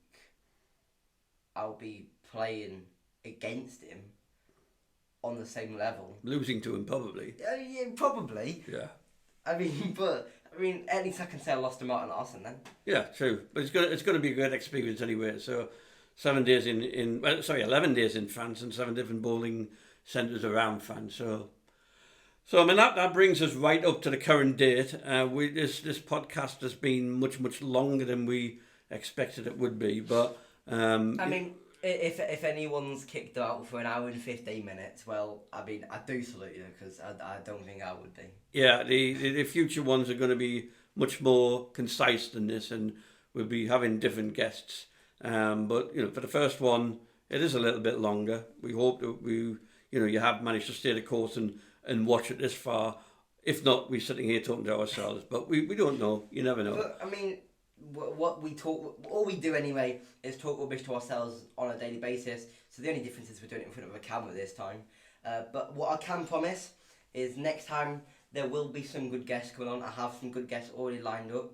I'll be playing against him on the same level. Losing to him, probably. Yeah, probably. Yeah. I mean, at least I can say I lost to Martin Larson then. Yeah, true. But it's going to be a great experience anyway. So 11 days in France and 7 different bowling centres around France. So I mean that brings us right up to the current date. This podcast has been much longer than we expected it would be, but I mean, if anyone's kicked out for an hour and 15 minutes, well, I mean, I do salute you, because I don't think I would be. Yeah, the future ones are going to be much more concise than this, and we'll be having different guests. But for the first one, it is a little bit longer. We hope that you have managed to stay the course and watch it this far. If not, we're sitting here talking to ourselves. But we don't know. You never know. But, I mean, all we do anyway is talk rubbish to ourselves on a daily basis. So the only difference is we're doing it in front of a camera this time. But what I can promise is next time there will be some good guests coming on. I have some good guests already lined up,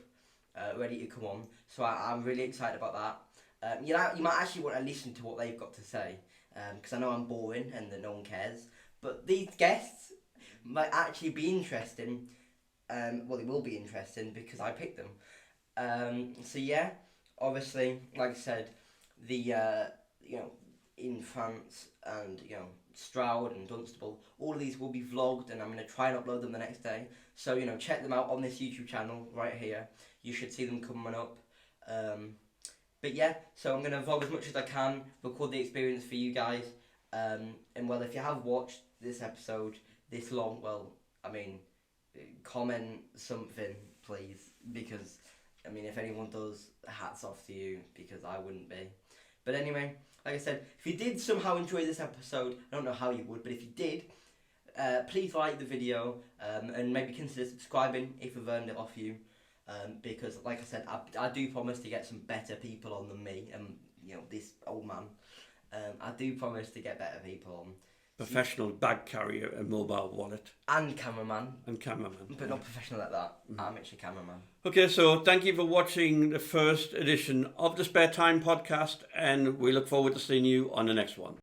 ready to come on. So I'm really excited about that. You might actually want to listen to what they've got to say, because I know I'm boring and that no one cares. But these guests, might actually be interesting. Well, it will be interesting because I picked them. So yeah, obviously, like I said, the in France and Stroud and Dunstable, all of these will be vlogged, and I'm gonna try and upload them the next day. So check them out on this YouTube channel right here. You should see them coming up. But yeah, so I'm gonna vlog as much as I can, record the experience for you guys. And well, if you have watched this episode this long, well, I mean, comment something, please, because I mean, if anyone does, hats off to you, because I wouldn't be. But anyway, like I said, if you did somehow enjoy this episode, I don't know how you would, but if you did, please like the video, and maybe consider subscribing if we've earned it off you. Because, like I said, I do promise to get some better people on than me, and this old man. I do promise to get better people on. Professional bag carrier and mobile wallet. And cameraman. But not professional like that. Amateur cameraman. Okay, so thank you for watching the first edition of the Spare Time podcast, and we look forward to seeing you on the next one.